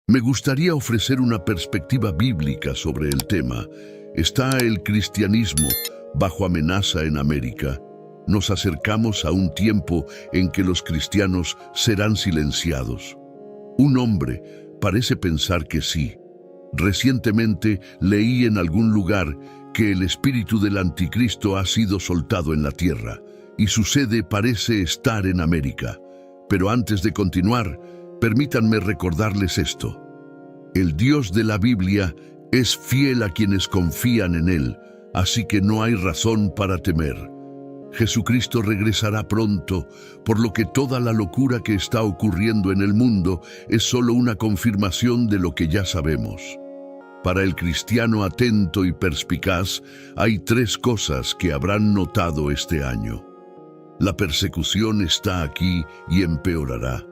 Me gustaría ofrecer una perspectiva bíblica sobre el tema. ¿Está el cristianismo bajo amenaza en América? Nos acercamos a un tiempo en que los cristianos serán silenciados. Un hombre parece pensar que sí. Recientemente leí en algún lugar que el espíritu del anticristo ha sido soltado en la tierra y su sede parece estar en América. Pero antes de continuar, permítanme recordarles esto. El Dios de la Biblia es fiel a quienes confían en Él, así que no hay razón para temer. Jesucristo regresará pronto, por lo que toda la locura que está ocurriendo en el mundo es solo una confirmación de lo que ya sabemos. Para el cristiano atento y perspicaz, hay tres cosas que habrán notado este año. La persecución está aquí y empeorará.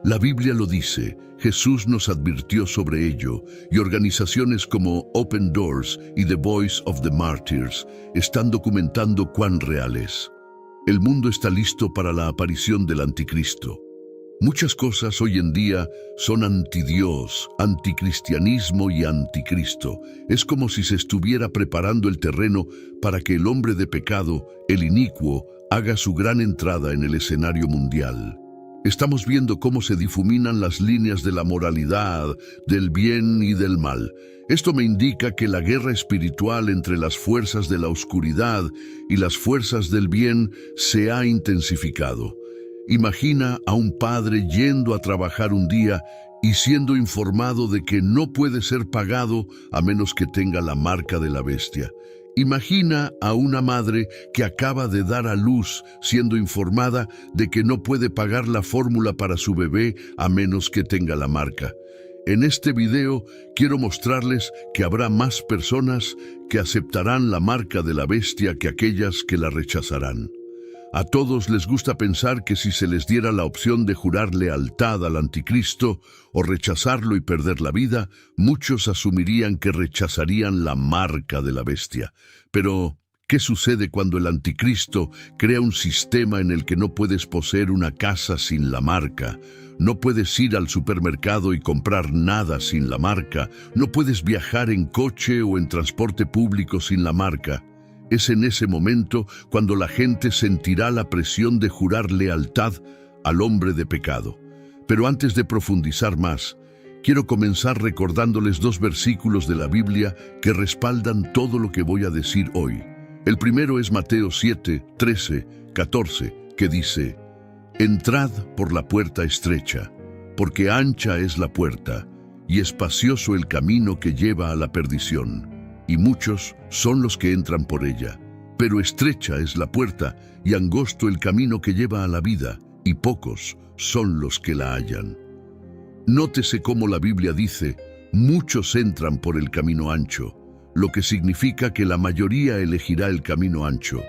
La Biblia lo dice, Jesús nos advirtió sobre ello, y organizaciones como Open Doors y The Voice of the Martyrs están documentando cuán real es. El mundo está listo para la aparición del anticristo. Muchas cosas hoy en día son antidios, anticristianismo y anticristo. Es como si se estuviera preparando el terreno para que el hombre de pecado, el inicuo, haga su gran entrada en el escenario mundial. Estamos viendo cómo se difuminan las líneas de la moralidad, del bien y del mal. Esto me indica que la guerra espiritual entre las fuerzas de la oscuridad y las fuerzas del bien se ha intensificado. Imagina a un padre yendo a trabajar un día y siendo informado de que no puede ser pagado a menos que tenga la marca de la bestia. Imagina a una madre que acaba de dar a luz siendo informada de que no puede pagar la fórmula para su bebé a menos que tenga la marca. En este video quiero mostrarles que habrá más personas que aceptarán la marca de la bestia que aquellas que la rechazarán. A todos les gusta pensar que si se les diera la opción de jurar lealtad al anticristo o rechazarlo y perder la vida, muchos asumirían que rechazarían la marca de la bestia. Pero, ¿qué sucede cuando el anticristo crea un sistema en el que no puedes poseer una casa sin la marca? No puedes ir al supermercado y comprar nada sin la marca. No puedes viajar en coche o en transporte público sin la marca. Es en ese momento cuando la gente sentirá la presión de jurar lealtad al hombre de pecado. Pero antes de profundizar más, quiero comenzar recordándoles dos versículos de la Biblia que respaldan todo lo que voy a decir hoy. El primero es Mateo 7, 13, 14, que dice: «Entrad por la puerta estrecha, porque ancha es la puerta, y espacioso el camino que lleva a la perdición, y muchos son los que entran por ella. Pero estrecha es la puerta, y angosto el camino que lleva a la vida, y pocos son los que la hallan». Nótese cómo la Biblia dice, muchos entran por el camino ancho, lo que significa que la mayoría elegirá el camino ancho.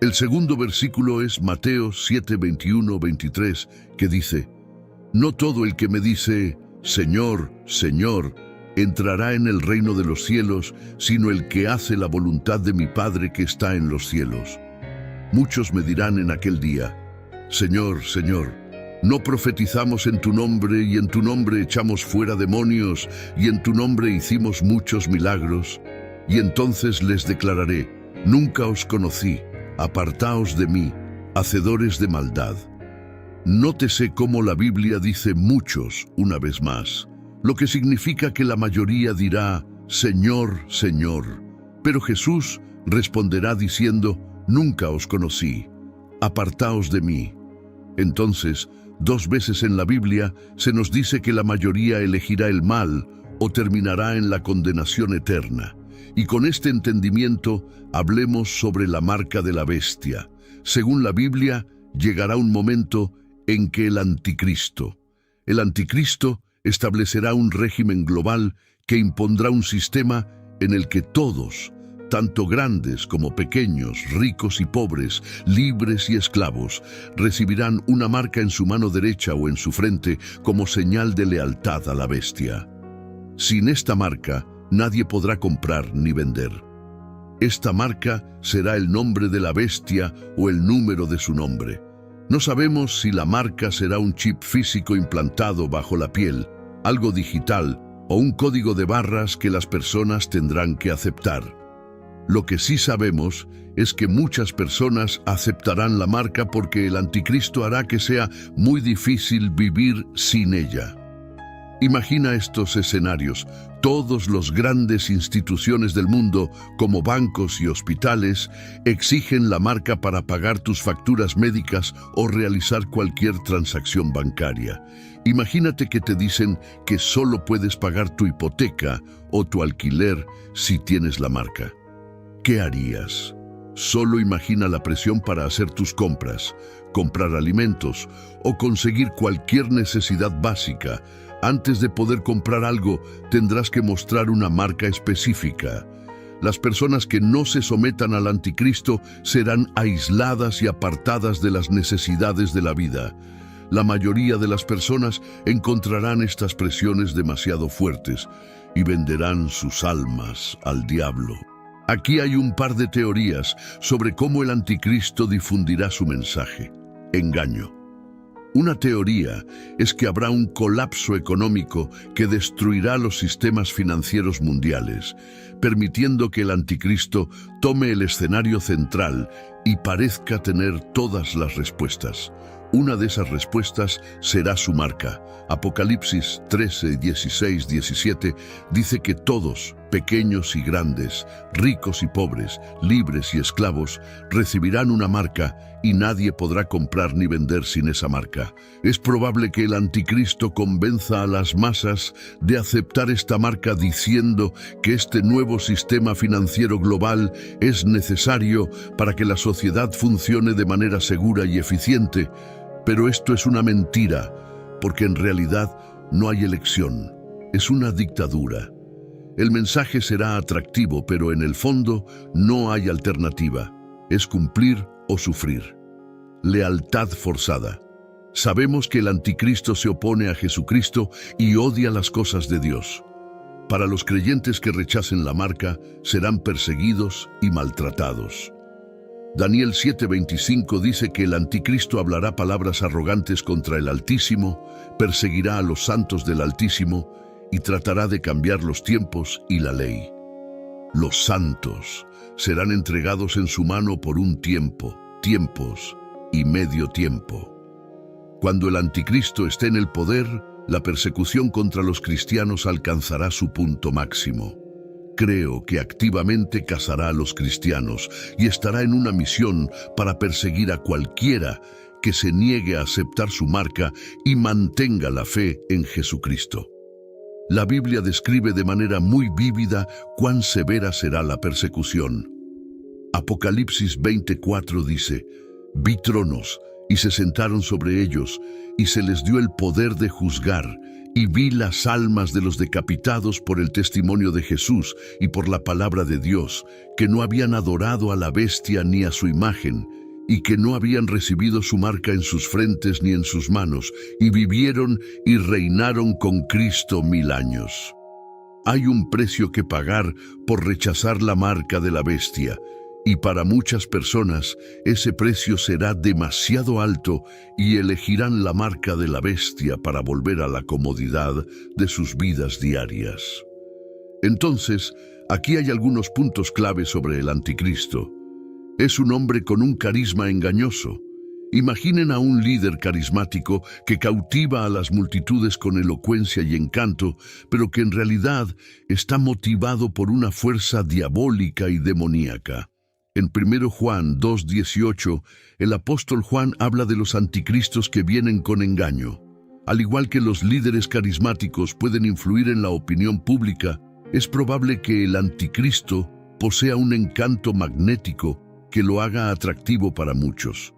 El segundo versículo es Mateo 7, 21, 23, que dice: «No todo el que me dice, Señor, Señor, entrará en el reino de los cielos, sino el que hace la voluntad de mi Padre que está en los cielos. Muchos me dirán en aquel día, Señor, Señor, ¿no profetizamos en tu nombre y en tu nombre echamos fuera demonios y en tu nombre hicimos muchos milagros? Y entonces les declararé, nunca os conocí, apartaos de mí, hacedores de maldad». Nótese cómo la Biblia dice muchos una vez más, lo que significa que la mayoría dirá, Señor, Señor. Pero Jesús responderá diciendo, nunca os conocí, apartaos de mí. Entonces, dos veces en la Biblia se nos dice que la mayoría elegirá el mal o terminará en la condenación eterna. Y con este entendimiento, hablemos sobre la marca de la bestia. Según la Biblia, llegará un momento en que el anticristo establecerá un régimen global que impondrá un sistema en el que todos, tanto grandes como pequeños, ricos y pobres, libres y esclavos, recibirán una marca en su mano derecha o en su frente como señal de lealtad a la bestia. Sin esta marca, nadie podrá comprar ni vender. Esta marca será el nombre de la bestia o el número de su nombre. No sabemos si la marca será un chip físico implantado bajo la piel, algo digital o un código de barras que las personas tendrán que aceptar. Lo que sí sabemos es que muchas personas aceptarán la marca porque el anticristo hará que sea muy difícil vivir sin ella. Imagina estos escenarios. Todas las grandes instituciones del mundo, como bancos y hospitales, exigen la marca para pagar tus facturas médicas o realizar cualquier transacción bancaria. Imagínate que te dicen que solo puedes pagar tu hipoteca o tu alquiler si tienes la marca. ¿Qué harías? Solo imagina la presión para hacer tus compras, comprar alimentos o conseguir cualquier necesidad básica. Antes de poder comprar algo, tendrás que mostrar una marca específica. Las personas que no se sometan al anticristo serán aisladas y apartadas de las necesidades de la vida. La mayoría de las personas encontrarán estas presiones demasiado fuertes y venderán sus almas al diablo. Aquí hay un par de teorías sobre cómo el anticristo difundirá su mensaje. Engaño. Una teoría es que habrá un colapso económico que destruirá los sistemas financieros mundiales, permitiendo que el anticristo tome el escenario central y parezca tener todas las respuestas. Una de esas respuestas será su marca. Apocalipsis 13, 16, 17 dice que todos, pequeños y grandes, ricos y pobres, libres y esclavos, recibirán una marca y nadie podrá comprar ni vender sin esa marca. Es probable que el anticristo convenza a las masas de aceptar esta marca diciendo que este nuevo sistema financiero global es necesario para que la sociedad funcione de manera segura y eficiente. Pero esto es una mentira, porque en realidad no hay elección. Es una dictadura. El mensaje será atractivo, pero en el fondo no hay alternativa. Es cumplir o sufrir. Lealtad forzada. Sabemos que el anticristo se opone a Jesucristo y odia las cosas de Dios. Para los creyentes que rechacen la marca, serán perseguidos y maltratados. Daniel 7:25 dice que el anticristo hablará palabras arrogantes contra el Altísimo, perseguirá a los santos del Altísimo y tratará de cambiar los tiempos y la ley. Los santos serán entregados en su mano por un tiempo, tiempos y medio tiempo. Cuando el anticristo esté en el poder, la persecución contra los cristianos alcanzará su punto máximo. Creo que activamente cazará a los cristianos y estará en una misión para perseguir a cualquiera que se niegue a aceptar su marca y mantenga la fe en Jesucristo. La Biblia describe de manera muy vívida cuán severa será la persecución. Apocalipsis 24 dice: «Vi tronos, y se sentaron sobre ellos, y se les dio el poder de juzgar, y vi las almas de los decapitados por el testimonio de Jesús y por la palabra de Dios, que no habían adorado a la bestia ni a su imagen, y que no habían recibido su marca en sus frentes ni en sus manos, y vivieron y reinaron con Cristo 1000 años». Hay un precio que pagar por rechazar la marca de la bestia, y para muchas personas ese precio será demasiado alto y elegirán la marca de la bestia para volver a la comodidad de sus vidas diarias. Entonces, aquí hay algunos puntos clave sobre el anticristo. Es un hombre con un carisma engañoso. Imaginen a un líder carismático que cautiva a las multitudes con elocuencia y encanto, pero que en realidad está motivado por una fuerza diabólica y demoníaca. En 1 Juan 2:18, el apóstol Juan habla de los anticristos que vienen con engaño. Al igual que los líderes carismáticos pueden influir en la opinión pública, es probable que el anticristo posea un encanto magnético que lo haga atractivo para muchos.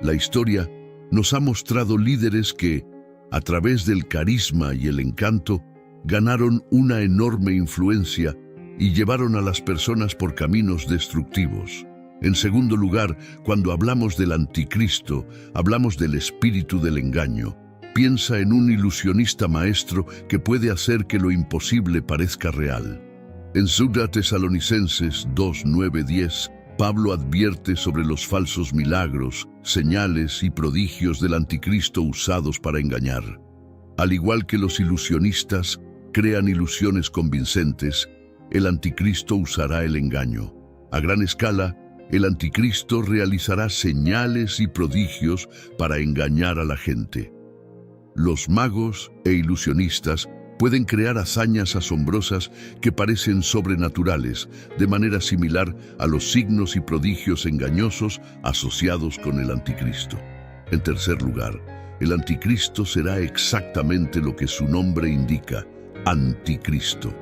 La historia nos ha mostrado líderes que, a través del carisma y el encanto, ganaron una enorme influencia y llevaron a las personas por caminos destructivos. En segundo lugar, cuando hablamos del anticristo, hablamos del espíritu del engaño. Piensa en un ilusionista maestro que puede hacer que lo imposible parezca real. En 2 Tesalonicenses 2:9-10, Pablo advierte sobre los falsos milagros, señales y prodigios del anticristo usados para engañar. Al igual que los ilusionistas crean ilusiones convincentes, el anticristo usará el engaño. A gran escala, el anticristo realizará señales y prodigios para engañar a la gente. Los magos e ilusionistas pueden crear hazañas asombrosas que parecen sobrenaturales, de manera similar a los signos y prodigios engañosos asociados con el anticristo. En tercer lugar, el anticristo será exactamente lo que su nombre indica, anticristo.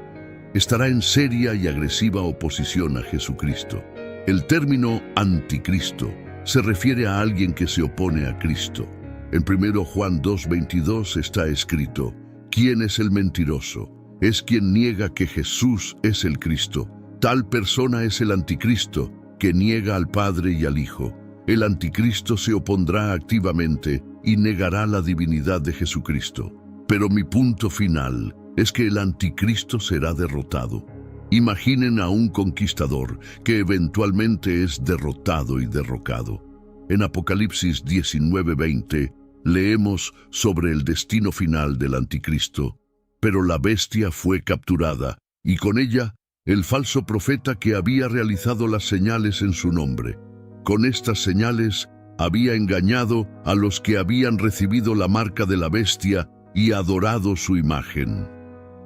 Estará en seria y agresiva oposición a Jesucristo. El término anticristo se refiere a alguien que se opone a Cristo. En 1 Juan 2:22 está escrito: ¿Quién es el mentiroso? Es quien niega que Jesús es el Cristo. Tal persona es el anticristo, que niega al Padre y al Hijo. El anticristo se opondrá activamente y negará la divinidad de Jesucristo. Pero mi punto final es que el anticristo será derrotado. Imaginen a un conquistador que eventualmente es derrotado y derrocado. En Apocalipsis 19:20 leemos sobre el destino final del anticristo. Pero la bestia fue capturada, y con ella el falso profeta que había realizado las señales en su nombre. Con estas señales había engañado a los que habían recibido la marca de la bestia y adorado su imagen.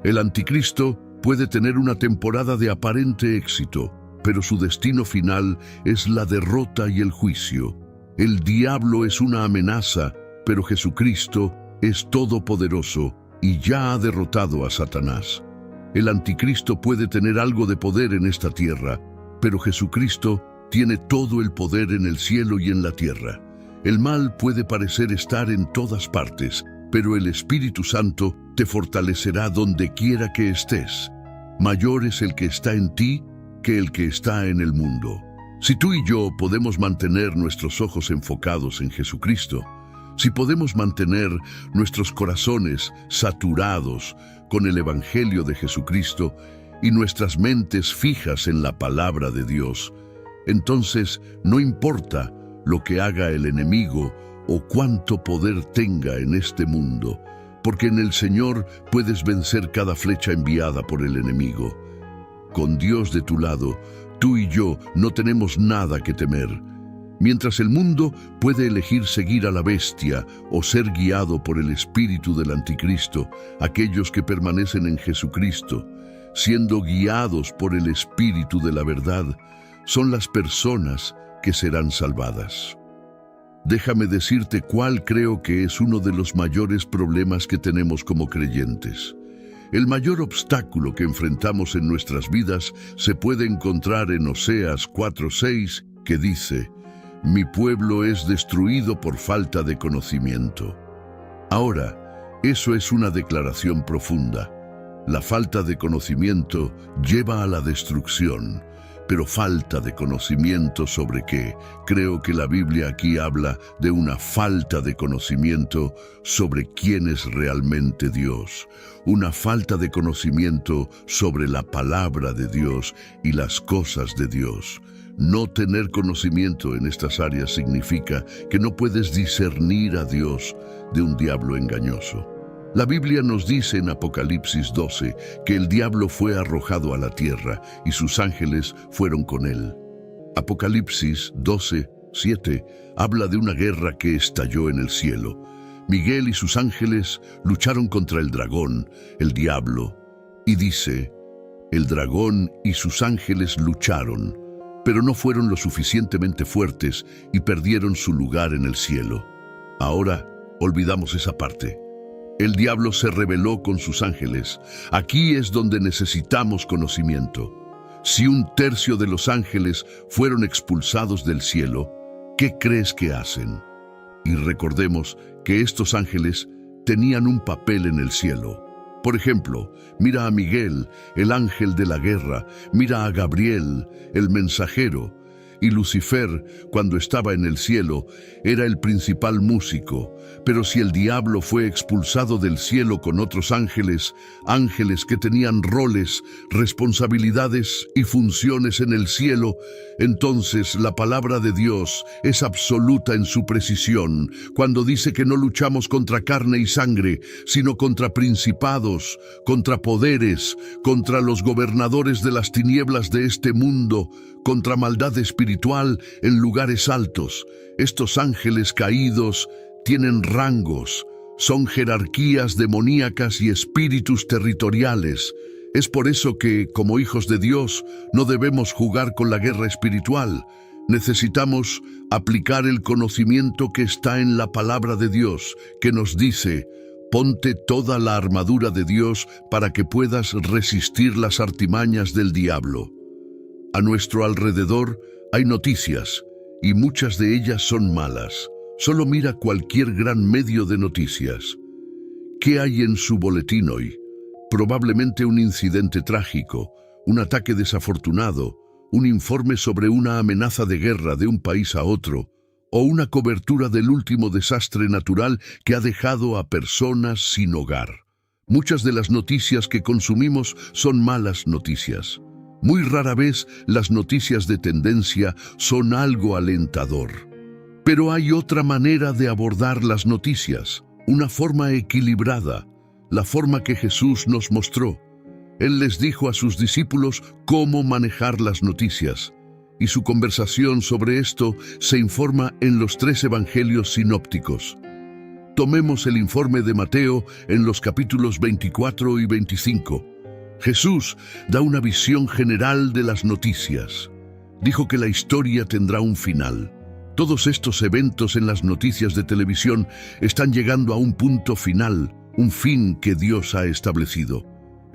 El anticristo puede tener una temporada de aparente éxito, pero su destino final es la derrota y el juicio. El diablo es una amenaza, pero Jesucristo es todopoderoso y ya ha derrotado a Satanás. El anticristo puede tener algo de poder en esta tierra, pero Jesucristo tiene todo el poder en el cielo y en la tierra. El mal puede parecer estar en todas partes, pero el Espíritu Santo te fortalecerá donde quiera que estés. Mayor es el que está en ti que el que está en el mundo. Si tú y yo podemos mantener nuestros ojos enfocados en Jesucristo, si podemos mantener nuestros corazones saturados con el Evangelio de Jesucristo y nuestras mentes fijas en la palabra de Dios, entonces no importa lo que haga el enemigo o cuánto poder tenga en este mundo, porque en el Señor puedes vencer cada flecha enviada por el enemigo. Con Dios de tu lado, tú y yo no tenemos nada que temer. Mientras el mundo puede elegir seguir a la bestia o ser guiado por el espíritu del anticristo, aquellos que permanecen en Jesucristo, siendo guiados por el espíritu de la verdad, son las personas que serán salvadas. Déjame decirte cuál creo que es uno de los mayores problemas que tenemos como creyentes. El mayor obstáculo que enfrentamos en nuestras vidas se puede encontrar en Oseas 4:6, que dice: «Mi pueblo es destruido por falta de conocimiento». Ahora, eso es una declaración profunda. La falta de conocimiento lleva a la destrucción. Pero falta de conocimiento sobre qué. Creo que la Biblia aquí habla de una falta de conocimiento sobre quién es realmente Dios. Una falta de conocimiento sobre la palabra de Dios y las cosas de Dios. No tener conocimiento en estas áreas significa que no puedes discernir a Dios de un diablo engañoso. La Biblia nos dice en Apocalipsis 12 que el diablo fue arrojado a la tierra y sus ángeles fueron con él. Apocalipsis 12:7 habla de una guerra que estalló en el cielo. Miguel y sus ángeles lucharon contra el dragón, el diablo, y dice: el dragón y sus ángeles lucharon, pero no fueron lo suficientemente fuertes y perdieron su lugar en el cielo. Ahora olvidamos esa parte. El diablo se rebeló con sus ángeles. Aquí es donde necesitamos conocimiento. Si 1/3 de los ángeles fueron expulsados del cielo, ¿qué crees que hacen? Y recordemos que estos ángeles tenían un papel en el cielo. Por ejemplo, mira a Miguel, el ángel de la guerra, mira a Gabriel, el mensajero, y Lucifer, cuando estaba en el cielo, era el principal músico. Pero si el diablo fue expulsado del cielo con otros ángeles, ángeles que tenían roles, responsabilidades y funciones en el cielo, entonces la palabra de Dios es absoluta en su precisión, cuando dice que no luchamos contra carne y sangre, sino contra principados, contra poderes, contra los gobernadores de las tinieblas de este mundo, contra maldad espiritual en lugares altos. Estos ángeles caídos tienen rangos, son jerarquías demoníacas y espíritus territoriales. Es por eso que, como hijos de Dios, no debemos jugar con la guerra espiritual. Necesitamos aplicar el conocimiento que está en la palabra de Dios, que nos dice: ponte toda la armadura de Dios para que puedas resistir las artimañas del diablo. A nuestro alrededor hay noticias, y muchas de ellas son malas. Solo mira cualquier gran medio de noticias. ¿Qué hay en su boletín hoy? Probablemente un incidente trágico, un ataque desafortunado, un informe sobre una amenaza de guerra de un país a otro, o una cobertura del último desastre natural que ha dejado a personas sin hogar. Muchas de las noticias que consumimos son malas noticias. Muy rara vez las noticias de tendencia son algo alentador. Pero hay otra manera de abordar las noticias, una forma equilibrada, la forma que Jesús nos mostró. Él les dijo a sus discípulos cómo manejar las noticias, y su conversación sobre esto se informa en los 3 evangelios sinópticos. Tomemos el informe de Mateo en los capítulos 24 y 25. Jesús da una visión general de las noticias. Dijo que la historia tendrá un final. Todos estos eventos en las noticias de televisión están llegando a un punto final, un fin que Dios ha establecido.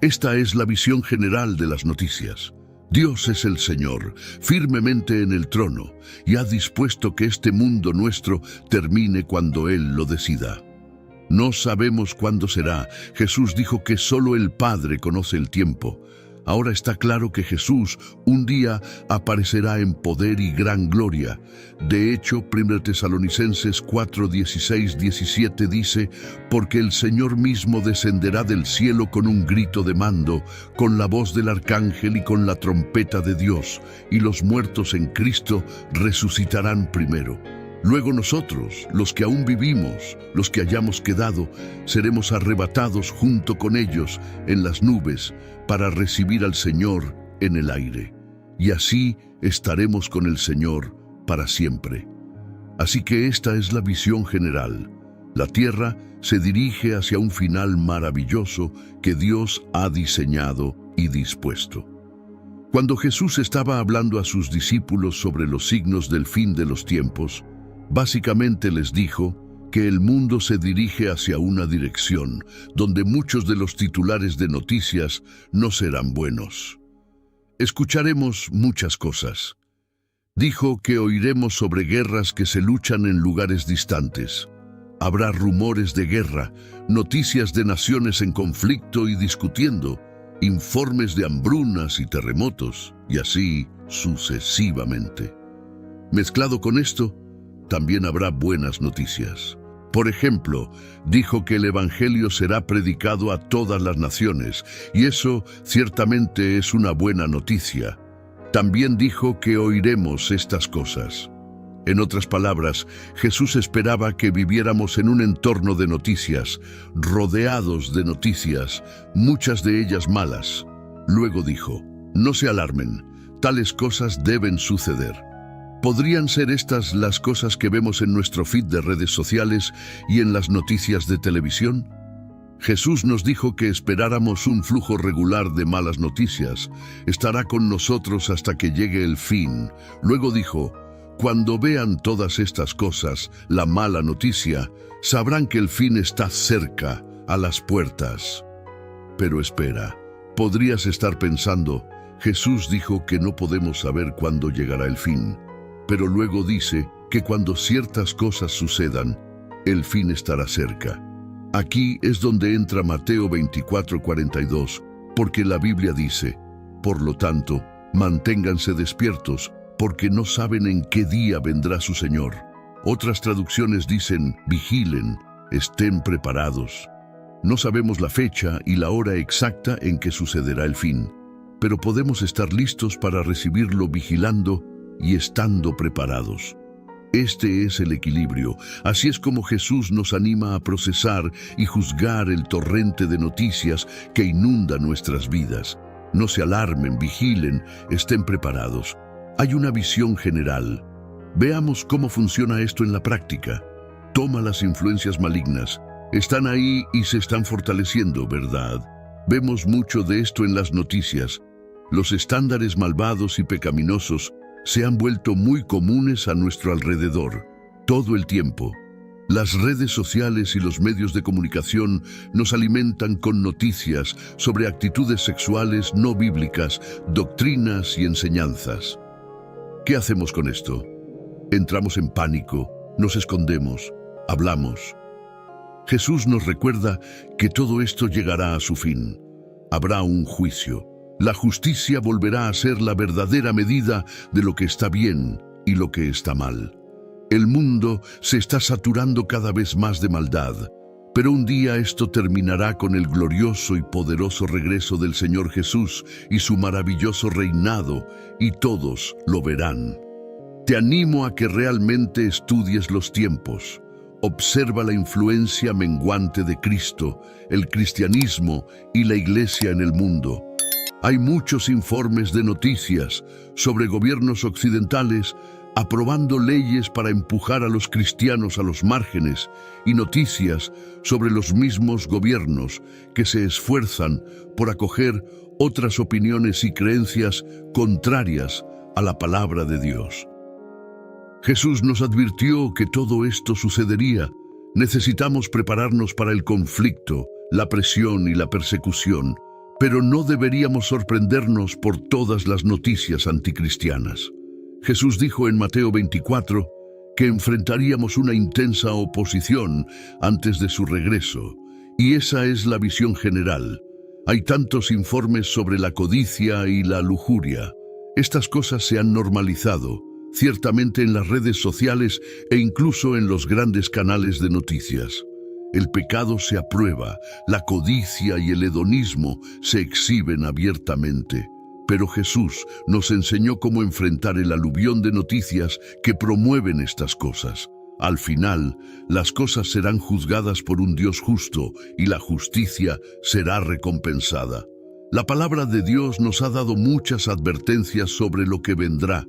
Esta es la visión general de las noticias. Dios es el Señor, firmemente en el trono, y ha dispuesto que este mundo nuestro termine cuando Él lo decida. No sabemos cuándo será. Jesús dijo que solo el Padre conoce el tiempo. Ahora está claro que Jesús un día aparecerá en poder y gran gloria. De hecho, 1 Tesalonicenses 4, 16, 17 dice: porque el Señor mismo descenderá del cielo con un grito de mando, con la voz del arcángel y con la trompeta de Dios, y los muertos en Cristo resucitarán primero. Luego nosotros, los que aún vivimos, los que hayamos quedado, seremos arrebatados junto con ellos en las nubes para recibir al Señor en el aire. Y así estaremos con el Señor para siempre. Así que esta es la visión general. La tierra se dirige hacia un final maravilloso que Dios ha diseñado y dispuesto. Cuando Jesús estaba hablando a sus discípulos sobre los signos del fin de los tiempos, básicamente les dijo que el mundo se dirige hacia una dirección donde muchos de los titulares de noticias no serán buenos. Escucharemos muchas cosas. Dijo que oiremos sobre guerras que se luchan en lugares distantes. Habrá rumores de guerra, noticias de naciones en conflicto y discutiendo, informes de hambrunas y terremotos, y así sucesivamente. Mezclado con esto, también habrá buenas noticias. Por ejemplo, dijo que el Evangelio será predicado a todas las naciones, y eso ciertamente es una buena noticia. También dijo que oiremos estas cosas. En otras palabras, Jesús esperaba que viviéramos en un entorno de noticias, rodeados de noticias, muchas de ellas malas. Luego dijo: no se alarmen, tales cosas deben suceder. ¿Podrían ser estas las cosas que vemos en nuestro feed de redes sociales y en las noticias de televisión? Jesús nos dijo que esperáramos un flujo regular de malas noticias. Estará con nosotros hasta que llegue el fin. Luego dijo: cuando vean todas estas cosas, la mala noticia, sabrán que el fin está cerca, a las puertas. Pero espera, podrías estar pensando: Jesús dijo que no podemos saber cuándo llegará el fin. Pero luego dice que cuando ciertas cosas sucedan, el fin estará cerca. Aquí es donde entra Mateo 24:42, porque la Biblia dice: por lo tanto, manténganse despiertos, porque no saben en qué día vendrá su Señor. Otras traducciones dicen, vigilen, estén preparados. No sabemos la fecha y la hora exacta en que sucederá el fin, pero podemos estar listos para recibirlo vigilando y estando preparados. Este es el equilibrio. Así es como Jesús nos anima a procesar y juzgar el torrente de noticias que inunda nuestras vidas. No se alarmen, vigilen, estén preparados. Hay una visión general. Veamos cómo funciona esto en la práctica. Toma las influencias malignas. Están ahí y se están fortaleciendo, ¿verdad? Vemos mucho de esto en las noticias. Los estándares malvados y pecaminosos se han vuelto muy comunes a nuestro alrededor, todo el tiempo. Las redes sociales y los medios de comunicación nos alimentan con noticias sobre actitudes sexuales no bíblicas, doctrinas y enseñanzas. ¿Qué hacemos con esto? Entramos en pánico, nos escondemos, hablamos. Jesús nos recuerda que todo esto llegará a su fin. Habrá un juicio. La justicia volverá a ser la verdadera medida de lo que está bien y lo que está mal. El mundo se está saturando cada vez más de maldad, pero un día esto terminará con el glorioso y poderoso regreso del Señor Jesús y su maravilloso reinado, y todos lo verán. Te animo a que realmente estudies los tiempos. Observa la influencia menguante de Cristo, el cristianismo y la Iglesia en el mundo. Hay muchos informes de noticias sobre gobiernos occidentales aprobando leyes para empujar a los cristianos a los márgenes y noticias sobre los mismos gobiernos que se esfuerzan por acoger otras opiniones y creencias contrarias a la palabra de Dios. Jesús nos advirtió que todo esto sucedería. Necesitamos prepararnos para el conflicto, la presión y la persecución, pero no deberíamos sorprendernos por todas las noticias anticristianas. Jesús dijo en Mateo 24 que enfrentaríamos una intensa oposición antes de su regreso, y esa es la visión general. Hay tantos informes sobre la codicia y la lujuria. Estas cosas se han normalizado, ciertamente en las redes sociales e incluso en los grandes canales de noticias. El pecado se aprueba, la codicia y el hedonismo se exhiben abiertamente. Pero Jesús nos enseñó cómo enfrentar el aluvión de noticias que promueven estas cosas. Al final, las cosas serán juzgadas por un Dios justo y la justicia será recompensada. La palabra de Dios nos ha dado muchas advertencias sobre lo que vendrá.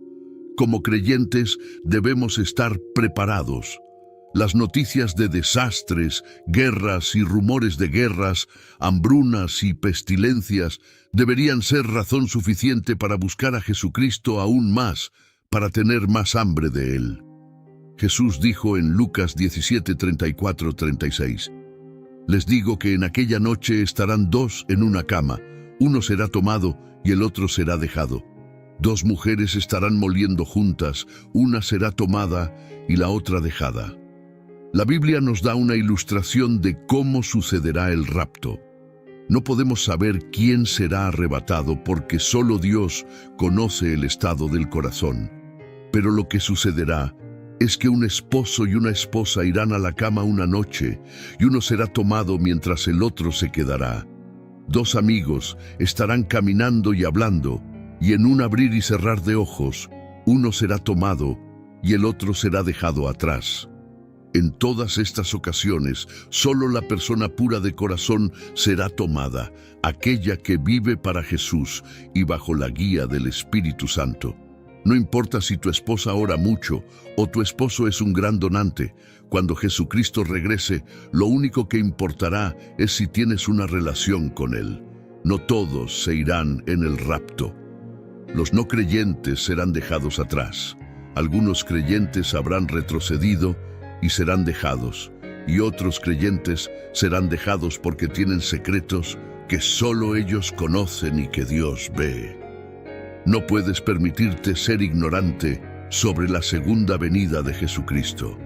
Como creyentes debemos estar preparados. Las noticias de desastres, guerras y rumores de guerras, hambrunas y pestilencias deberían ser razón suficiente para buscar a Jesucristo aún más, para tener más hambre de Él. Jesús dijo en Lucas 17, 34, 36, «Les digo que en aquella noche estarán dos en una cama, uno será tomado y el otro será dejado. Dos mujeres estarán moliendo juntas, una será tomada y la otra dejada». La Biblia nos da una ilustración de cómo sucederá el rapto. No podemos saber quién será arrebatado porque solo Dios conoce el estado del corazón. Pero lo que sucederá es que un esposo y una esposa irán a la cama una noche y uno será tomado mientras el otro se quedará. Dos amigos estarán caminando y hablando, y en un abrir y cerrar de ojos, uno será tomado y el otro será dejado atrás. En todas estas ocasiones, solo la persona pura de corazón será tomada, aquella que vive para Jesús y bajo la guía del Espíritu Santo. No importa si tu esposa ora mucho o tu esposo es un gran donante, cuando Jesucristo regrese, lo único que importará es si tienes una relación con Él. No todos se irán en el rapto. Los no creyentes serán dejados atrás. Algunos creyentes habrán retrocedido y serán dejados, y otros creyentes serán dejados porque tienen secretos que solo ellos conocen y que Dios ve. No puedes permitirte ser ignorante sobre la segunda venida de Jesucristo.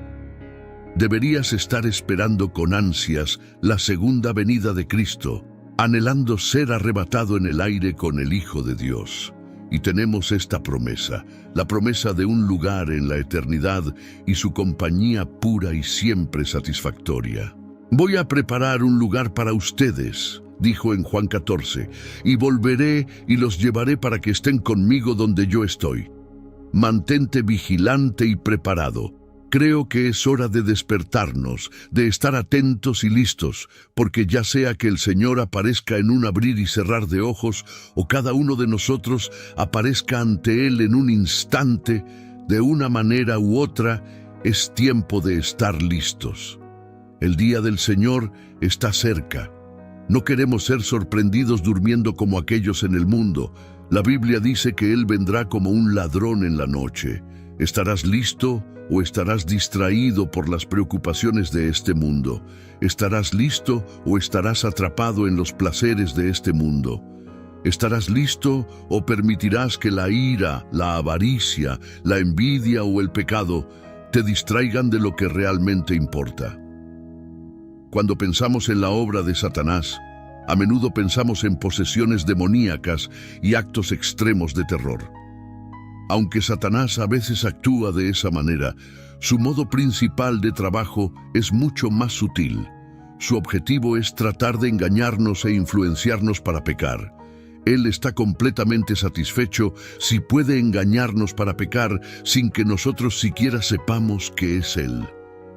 Deberías estar esperando con ansias la segunda venida de Cristo, anhelando ser arrebatado en el aire con el Hijo de Dios. Y tenemos esta promesa, la promesa de un lugar en la eternidad y su compañía pura y siempre satisfactoria. Voy a preparar un lugar para ustedes, dijo en Juan 14, y volveré y los llevaré para que estén conmigo donde yo estoy. Mantente vigilante y preparado. Creo que es hora de despertarnos, de estar atentos y listos, porque ya sea que el Señor aparezca en un abrir y cerrar de ojos, o cada uno de nosotros aparezca ante Él en un instante, de una manera u otra, es tiempo de estar listos. El día del Señor está cerca. No queremos ser sorprendidos durmiendo como aquellos en el mundo. La Biblia dice que Él vendrá como un ladrón en la noche. ¿Estarás listo o estarás distraído por las preocupaciones de este mundo? ¿Estarás listo o estarás atrapado en los placeres de este mundo? ¿Estarás listo o permitirás que la ira, la avaricia, la envidia o el pecado te distraigan de lo que realmente importa? Cuando pensamos en la obra de Satanás, a menudo pensamos en posesiones demoníacas y actos extremos de terror. Aunque Satanás a veces actúa de esa manera, su modo principal de trabajo es mucho más sutil. Su objetivo es tratar de engañarnos e influenciarnos para pecar. Él está completamente satisfecho si puede engañarnos para pecar sin que nosotros siquiera sepamos que es Él.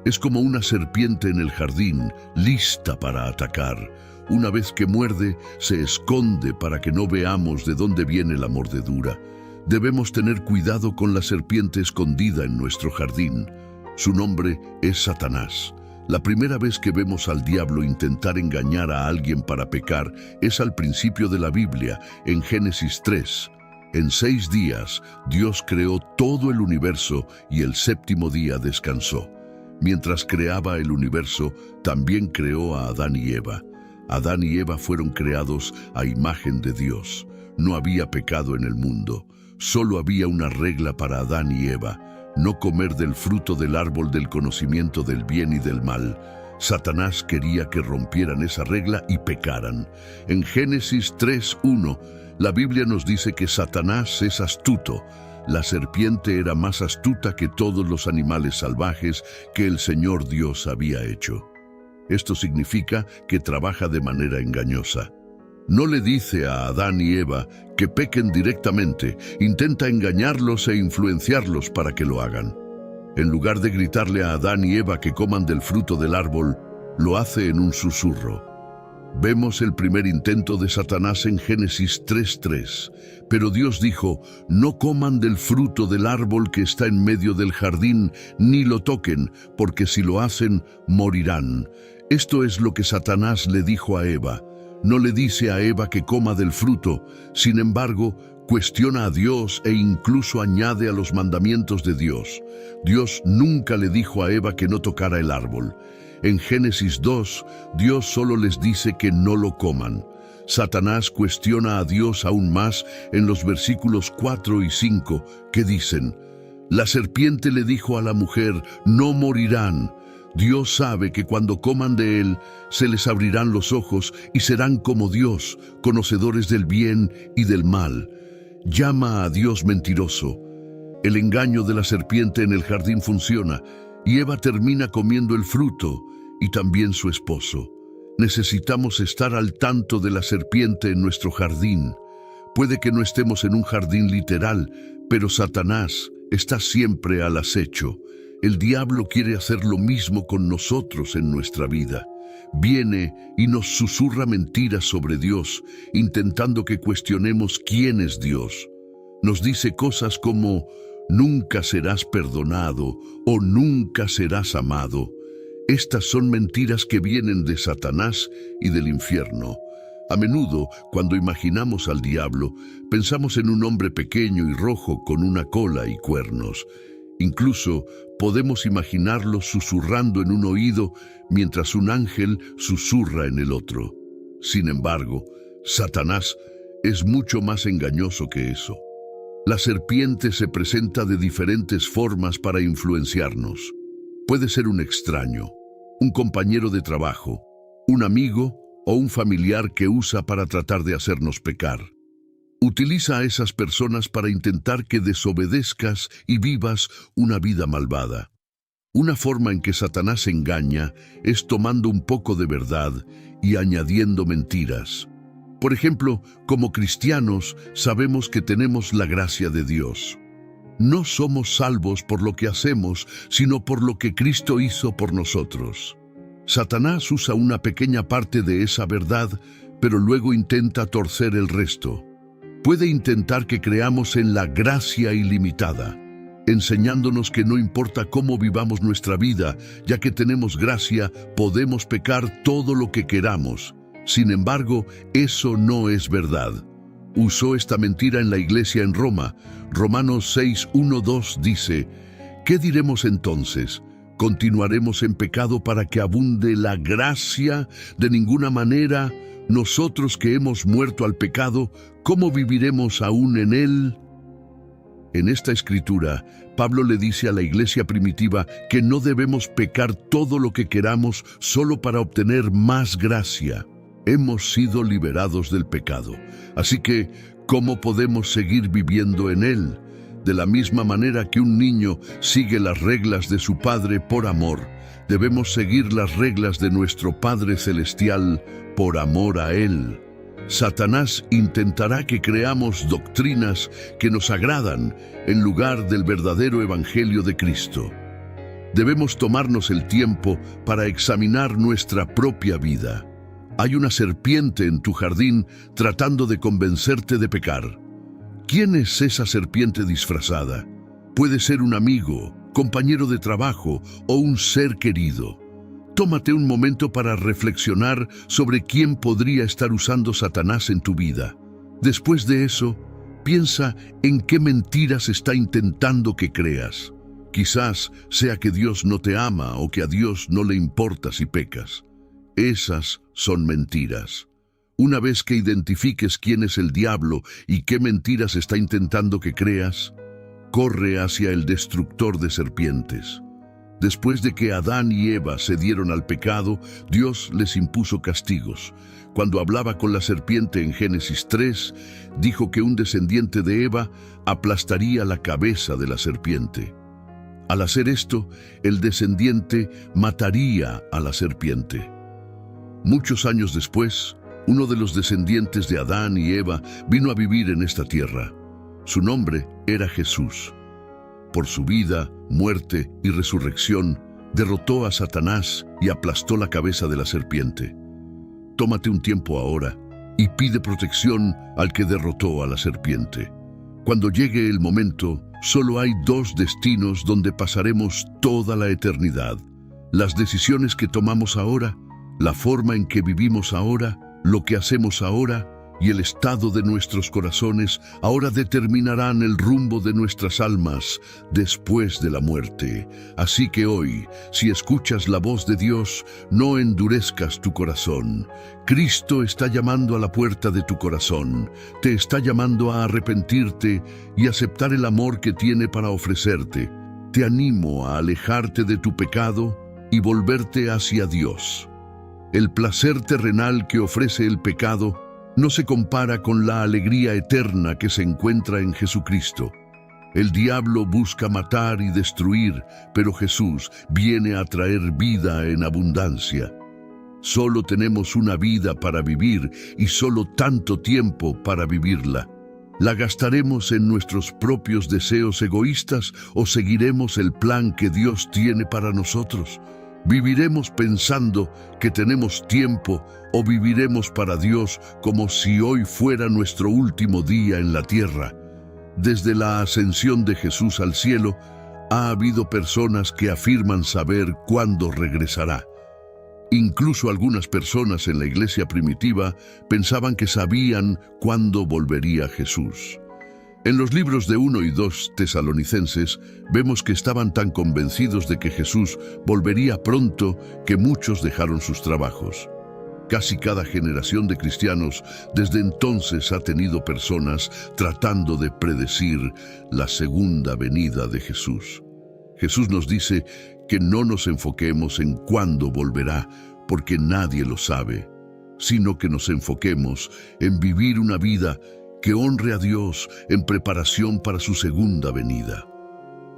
Es como una serpiente en el jardín, lista para atacar. Una vez que muerde, se esconde para que no veamos de dónde viene la mordedura. Debemos tener cuidado con la serpiente escondida en nuestro jardín. Su nombre es Satanás. La primera vez que vemos al diablo intentar engañar a alguien para pecar es al principio de la Biblia, en Génesis 3. En 6 días, Dios creó todo el universo y el séptimo día descansó. Mientras creaba el universo, también creó a Adán y Eva. Adán y Eva fueron creados a imagen de Dios. No había pecado en el mundo. Solo había una regla para Adán y Eva: no comer del fruto del árbol del conocimiento del bien y del mal. Satanás quería que rompieran esa regla y pecaran. En Génesis 3:1, la Biblia nos dice que Satanás es astuto. La serpiente era más astuta que todos los animales salvajes que el Señor Dios había hecho. Esto significa que trabaja de manera engañosa. No le dice a Adán y Eva que pequen directamente, intenta engañarlos e influenciarlos para que lo hagan. En lugar de gritarle a Adán y Eva que coman del fruto del árbol, lo hace en un susurro. Vemos el primer intento de Satanás en Génesis 3:3. Pero Dios dijo: no coman del fruto del árbol que está en medio del jardín, ni lo toquen, porque si lo hacen, morirán. Esto es lo que Satanás le dijo a Eva. No le dice a Eva que coma del fruto, sin embargo, cuestiona a Dios e incluso añade a los mandamientos de Dios. Dios nunca le dijo a Eva que no tocara el árbol. En Génesis 2, Dios solo les dice que no lo coman. Satanás cuestiona a Dios aún más en los versículos 4 y 5, que dicen: la serpiente le dijo a la mujer: no morirán. Dios sabe que cuando coman de él, se les abrirán los ojos y serán como Dios, conocedores del bien y del mal. Llama a Dios mentiroso. El engaño de la serpiente en el jardín funciona, y Eva termina comiendo el fruto, y también su esposo. Necesitamos estar al tanto de la serpiente en nuestro jardín. Puede que no estemos en un jardín literal, pero Satanás está siempre al acecho. El diablo quiere hacer lo mismo con nosotros en nuestra vida. Viene y nos susurra mentiras sobre Dios, intentando que cuestionemos quién es Dios. Nos dice cosas como: nunca serás perdonado o nunca serás amado. Estas son mentiras que vienen de Satanás y del infierno. A menudo, cuando imaginamos al diablo, pensamos en un hombre pequeño y rojo con una cola y cuernos. Incluso podemos imaginarlo susurrando en un oído mientras un ángel susurra en el otro. Sin embargo, Satanás es mucho más engañoso que eso. La serpiente se presenta de diferentes formas para influenciarnos. Puede ser un extraño, un compañero de trabajo, un amigo o un familiar que usa para tratar de hacernos pecar. Utiliza a esas personas para intentar que desobedezcas y vivas una vida malvada. Una forma en que Satanás engaña es tomando un poco de verdad y añadiendo mentiras. Por ejemplo, como cristianos sabemos que tenemos la gracia de Dios. No somos salvos por lo que hacemos, sino por lo que Cristo hizo por nosotros. Satanás usa una pequeña parte de esa verdad, pero luego intenta torcer el resto. Puede intentar que creamos en la gracia ilimitada, enseñándonos que no importa cómo vivamos nuestra vida, ya que tenemos gracia, podemos pecar todo lo que queramos. Sin embargo, eso no es verdad. Usó esta mentira en la iglesia en Roma. Romanos 6:1-2 dice: ¿qué diremos entonces? ¿Continuaremos en pecado para que abunde la gracia? De ninguna manera. Nosotros que hemos muerto al pecado, ¿cómo viviremos aún en él? En esta escritura, Pablo le dice a la iglesia primitiva que no debemos pecar todo lo que queramos solo para obtener más gracia. Hemos sido liberados del pecado. Así que, ¿cómo podemos seguir viviendo en él? De la misma manera que un niño sigue las reglas de su padre por amor, debemos seguir las reglas de nuestro Padre Celestial por amor a Él. Satanás intentará que creamos doctrinas que nos agradan en lugar del verdadero Evangelio de Cristo. Debemos tomarnos el tiempo para examinar nuestra propia vida. Hay una serpiente en tu jardín tratando de convencerte de pecar. ¿Quién es esa serpiente disfrazada? Puede ser un amigo, compañero de trabajo o un ser querido. Tómate un momento para reflexionar sobre quién podría estar usando Satanás en tu vida. Después de eso, piensa en qué mentiras está intentando que creas. Quizás sea que Dios no te ama o que a Dios no le importa si pecas. Esas son mentiras. Una vez que identifiques quién es el diablo y qué mentiras está intentando que creas, corre hacia el destructor de serpientes. Después de que Adán y Eva cedieron al pecado, Dios les impuso castigos. Cuando hablaba con la serpiente en Génesis 3, dijo que un descendiente de Eva aplastaría la cabeza de la serpiente. Al hacer esto, el descendiente mataría a la serpiente. Muchos años después, uno de los descendientes de Adán y Eva vino a vivir en esta tierra. Su nombre era Jesús. Por su vida, muerte y resurrección, derrotó a Satanás y aplastó la cabeza de la serpiente. Tómate un tiempo ahora y pide protección al que derrotó a la serpiente. Cuando llegue el momento, solo hay dos destinos donde pasaremos toda la eternidad. Las decisiones que tomamos ahora, la forma en que vivimos ahora, lo que hacemos ahora y el estado de nuestros corazones ahora determinarán el rumbo de nuestras almas después de la muerte. Así que hoy, si escuchas la voz de Dios, no endurezcas tu corazón. Cristo está llamando a la puerta de tu corazón. Te está llamando a arrepentirte y aceptar el amor que tiene para ofrecerte. Te animo a alejarte de tu pecado y volverte hacia Dios. El placer terrenal que ofrece el pecado no se compara con la alegría eterna que se encuentra en Jesucristo. El diablo busca matar y destruir, pero Jesús viene a traer vida en abundancia. Solo tenemos una vida para vivir y solo tanto tiempo para vivirla. ¿La gastaremos en nuestros propios deseos egoístas o seguiremos el plan que Dios tiene para nosotros? ¿Viviremos pensando que tenemos tiempo o viviremos para Dios como si hoy fuera nuestro último día en la tierra? Desde la ascensión de Jesús al cielo, ha habido personas que afirman saber cuándo regresará. Incluso algunas personas en la iglesia primitiva pensaban que sabían cuándo volvería Jesús. En los libros de 1 y 2 Tesalonicenses vemos que estaban tan convencidos de que Jesús volvería pronto que muchos dejaron sus trabajos. Casi cada generación de cristianos desde entonces ha tenido personas tratando de predecir la segunda venida de Jesús. Jesús nos dice que no nos enfoquemos en cuándo volverá, porque nadie lo sabe, sino que nos enfoquemos en vivir una vida que honre a Dios en preparación para su segunda venida.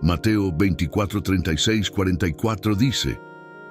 Mateo 24, 36, 44 dice: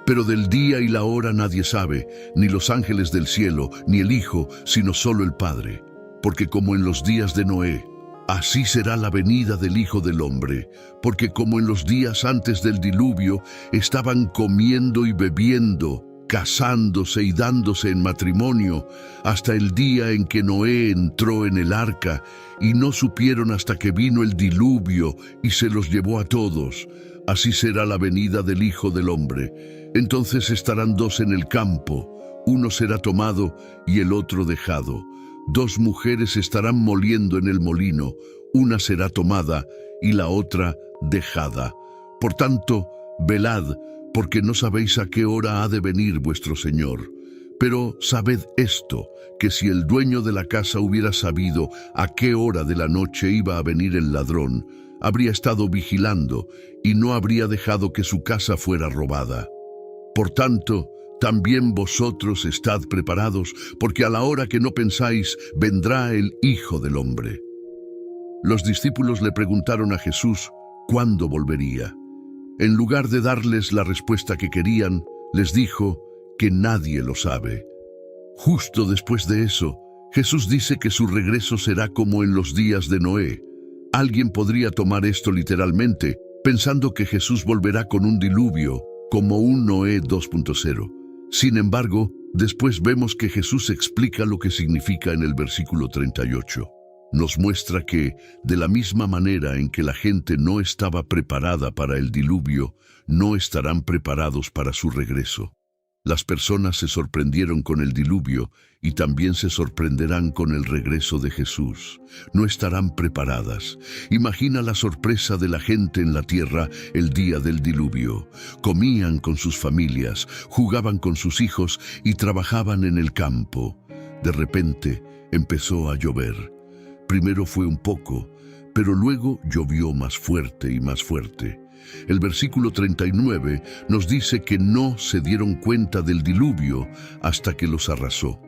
pero del día y la hora nadie sabe, ni los ángeles del cielo, ni el Hijo, sino solo el Padre. Porque como en los días de Noé, así será la venida del Hijo del Hombre. Porque como en los días antes del diluvio, estaban comiendo y bebiendo, casándose y dándose en matrimonio, hasta el día en que Noé entró en el arca, y no supieron hasta que vino el diluvio y se los llevó a todos. Así será la venida del Hijo del Hombre. Entonces estarán dos en el campo, uno será tomado y el otro dejado. Dos mujeres estarán moliendo en el molino, una será tomada y la otra dejada. Por tanto, velad, porque no sabéis a qué hora ha de venir vuestro Señor. Pero sabed esto, que si el dueño de la casa hubiera sabido a qué hora de la noche iba a venir el ladrón, habría estado vigilando y no habría dejado que su casa fuera robada. Por tanto, también vosotros estad preparados, porque a la hora que no pensáis, vendrá el Hijo del Hombre. Los discípulos le preguntaron a Jesús cuándo volvería. En lugar de darles la respuesta que querían, les dijo que nadie lo sabe. Justo después de eso, Jesús dice que su regreso será como en los días de Noé. Alguien podría tomar esto literalmente, pensando que Jesús volverá con un diluvio, como un Noé 2.0. Sin embargo, después vemos que Jesús explica lo que significa en el versículo 38. Nos muestra que, de la misma manera en que la gente no estaba preparada para el diluvio, no estarán preparados para su regreso. Las personas se sorprendieron con el diluvio y también se sorprenderán con el regreso de Jesús. No estarán preparadas. Imagina la sorpresa de la gente en la tierra el día del diluvio. Comían con sus familias, jugaban con sus hijos y trabajaban en el campo. De repente empezó a llover. Primero fue un poco, pero luego llovió más fuerte y más fuerte. El versículo 39 nos dice que no se dieron cuenta del diluvio hasta que los arrasó.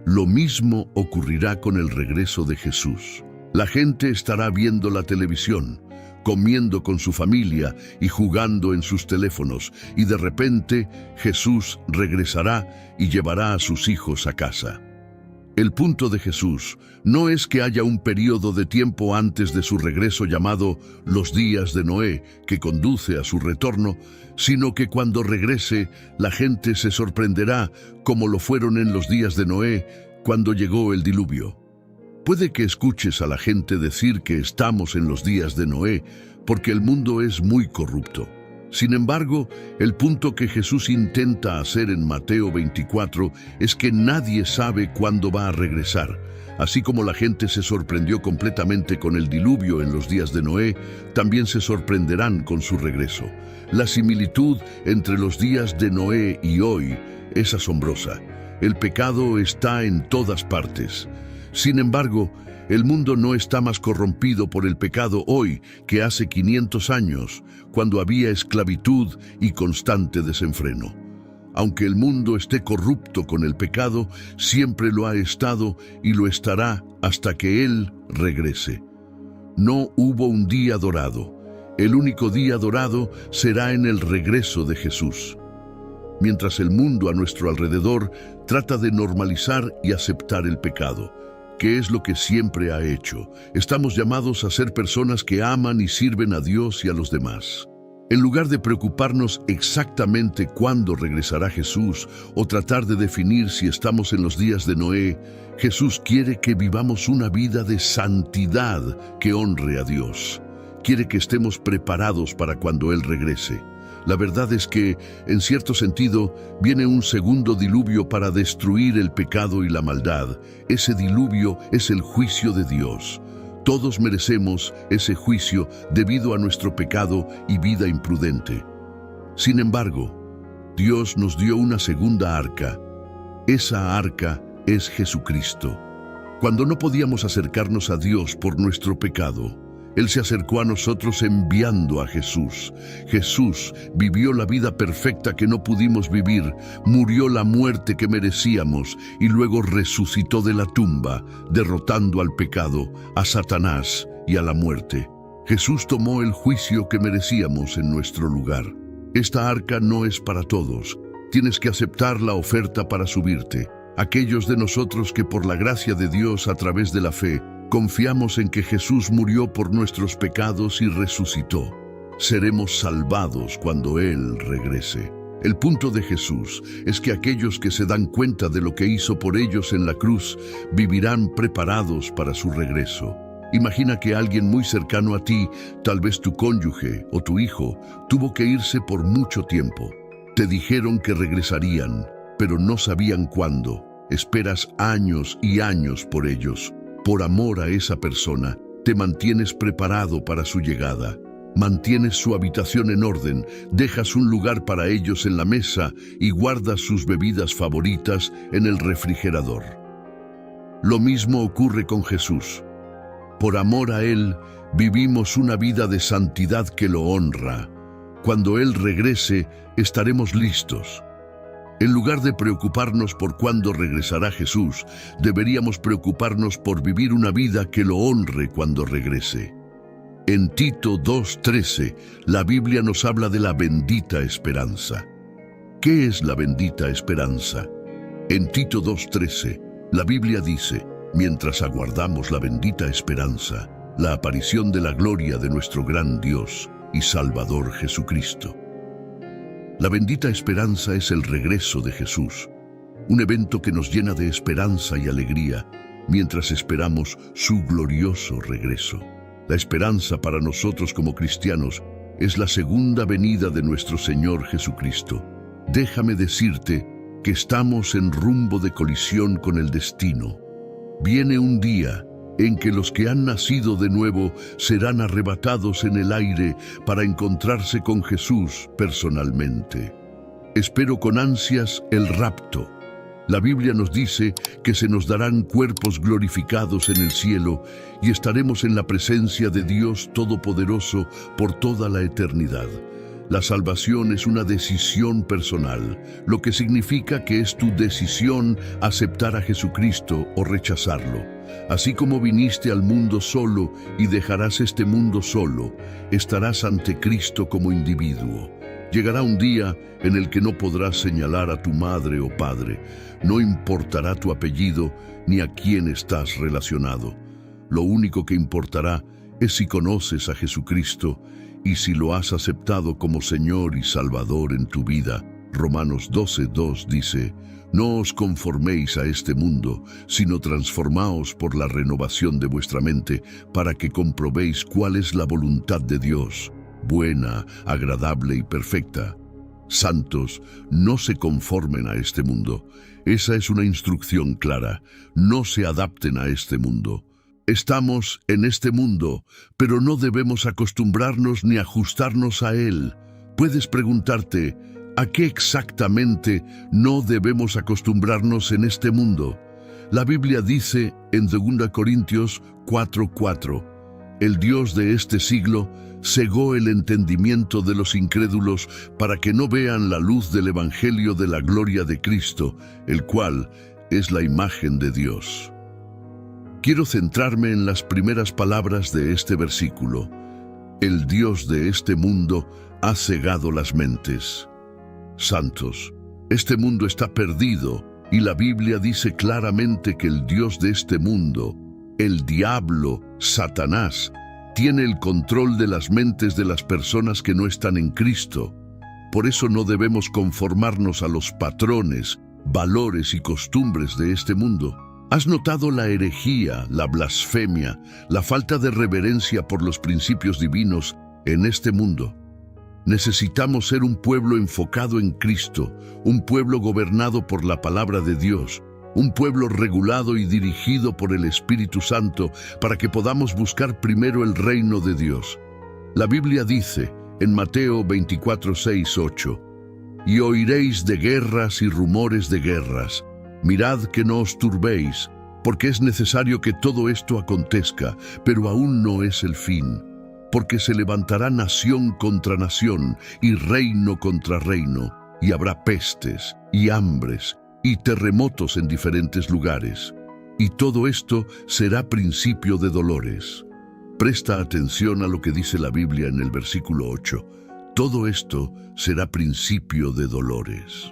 Lo mismo ocurrirá con el regreso de Jesús. La gente estará viendo la televisión, comiendo con su familia y jugando en sus teléfonos, y de repente Jesús regresará y llevará a sus hijos a casa. El punto de Jesús no es que haya un periodo de tiempo antes de su regreso llamado los días de Noé, que conduce a su retorno, sino que cuando regrese, la gente se sorprenderá como lo fueron en los días de Noé, cuando llegó el diluvio. Puede que escuches a la gente decir que estamos en los días de Noé, porque el mundo es muy corrupto. Sin embargo, el punto que Jesús intenta hacer en Mateo 24 es que nadie sabe cuándo va a regresar. Así como la gente se sorprendió completamente con el diluvio en los días de Noé, también se sorprenderán con su regreso. La similitud entre los días de Noé y hoy es asombrosa. El pecado está en todas partes. Sin embargo, el mundo no está más corrompido por el pecado hoy que hace 500 años, cuando había esclavitud y constante desenfreno. Aunque el mundo esté corrupto con el pecado, siempre lo ha estado y lo estará hasta que Él regrese. No hubo un día dorado. El único día dorado será en el regreso de Jesús. Mientras el mundo a nuestro alrededor trata de normalizar y aceptar el pecado, que es lo que siempre ha hecho. Estamos llamados a ser personas que aman y sirven a Dios y a los demás. En lugar de preocuparnos exactamente cuándo regresará Jesús o tratar de definir si estamos en los días de Noé, Jesús quiere que vivamos una vida de santidad que honre a Dios. Quiere que estemos preparados para cuando Él regrese. La verdad es que, en cierto sentido, viene un segundo diluvio para destruir el pecado y la maldad. Ese diluvio es el juicio de Dios. Todos merecemos ese juicio debido a nuestro pecado y vida imprudente. Sin embargo, Dios nos dio una segunda arca. Esa arca es Jesucristo. Cuando no podíamos acercarnos a Dios por nuestro pecado, Él se acercó a nosotros enviando a Jesús. Jesús vivió la vida perfecta que no pudimos vivir, murió la muerte que merecíamos y luego resucitó de la tumba, derrotando al pecado, a Satanás y a la muerte. Jesús tomó el juicio que merecíamos en nuestro lugar. Esta arca no es para todos. Tienes que aceptar la oferta para subirte. Aquellos de nosotros que por la gracia de Dios a través de la fe confiamos en que Jesús murió por nuestros pecados y resucitó, seremos salvados cuando Él regrese. El punto de Jesús es que aquellos que se dan cuenta de lo que hizo por ellos en la cruz vivirán preparados para su regreso. Imagina que alguien muy cercano a ti, tal vez tu cónyuge o tu hijo, tuvo que irse por mucho tiempo. Te dijeron que regresarían, pero no sabían cuándo. Esperas años y años por ellos. Por amor a esa persona, te mantienes preparado para su llegada. Mantienes su habitación en orden, dejas un lugar para ellos en la mesa y guardas sus bebidas favoritas en el refrigerador. Lo mismo ocurre con Jesús. Por amor a Él, vivimos una vida de santidad que lo honra. Cuando Él regrese, estaremos listos. En lugar de preocuparnos por cuándo regresará Jesús, deberíamos preocuparnos por vivir una vida que lo honre cuando regrese. En Tito 2:13, la Biblia nos habla de la bendita esperanza. ¿Qué es la bendita esperanza? En Tito 2:13, la Biblia dice: mientras aguardamos la bendita esperanza, la aparición de la gloria de nuestro gran Dios y Salvador Jesucristo. La bendita esperanza es el regreso de Jesús, un evento que nos llena de esperanza y alegría mientras esperamos su glorioso regreso. La esperanza para nosotros como cristianos es la segunda venida de nuestro Señor Jesucristo. Déjame decirte que estamos en rumbo de colisión con el destino. Viene un día en que los que han nacido de nuevo serán arrebatados en el aire para encontrarse con Jesús personalmente. Espero con ansias el rapto. La Biblia nos dice que se nos darán cuerpos glorificados en el cielo y estaremos en la presencia de Dios Todopoderoso por toda la eternidad. La salvación es una decisión personal, lo que significa que es tu decisión aceptar a Jesucristo o rechazarlo. Así como viniste al mundo solo y dejarás este mundo solo, estarás ante Cristo como individuo. Llegará un día en el que no podrás señalar a tu madre o padre, no importará tu apellido ni a quién estás relacionado. Lo único que importará es si conoces a Jesucristo y si lo has aceptado como Señor y Salvador en tu vida. Romanos 12:2 dice: no os conforméis a este mundo, sino transformaos por la renovación de vuestra mente, para que comprobéis cuál es la voluntad de Dios, buena, agradable y perfecta. Santos, no se conformen a este mundo. Esa es una instrucción clara. No se adapten a este mundo. Estamos en este mundo, pero no debemos acostumbrarnos ni ajustarnos a él. Puedes preguntarte: ¿a qué exactamente no debemos acostumbrarnos en este mundo? La Biblia dice en 2 Corintios 4:4, el Dios de este siglo cegó el entendimiento de los incrédulos para que no vean la luz del Evangelio de la gloria de Cristo, el cual es la imagen de Dios. Quiero centrarme en las primeras palabras de este versículo. El Dios de este mundo ha cegado las mentes. Santos, este mundo está perdido y la Biblia dice claramente que el Dios de este mundo, el diablo, Satanás, tiene el control de las mentes de las personas que no están en Cristo. Por eso no debemos conformarnos a los patrones, valores y costumbres de este mundo. ¿Has notado la herejía, la blasfemia, la falta de reverencia por los principios divinos en este mundo? Necesitamos ser un pueblo enfocado en Cristo, un pueblo gobernado por la palabra de Dios, un pueblo regulado y dirigido por el Espíritu Santo para que podamos buscar primero el reino de Dios. La Biblia dice en Mateo 24:6-8, y oiréis de guerras y rumores de guerras. Mirad que no os turbéis, porque es necesario que todo esto acontezca, pero aún no es el fin, porque se levantará nación contra nación y reino contra reino, y habrá pestes y hambres y terremotos en diferentes lugares. Y todo esto será principio de dolores. Presta atención a lo que dice la Biblia en el versículo 8. Todo esto será principio de dolores.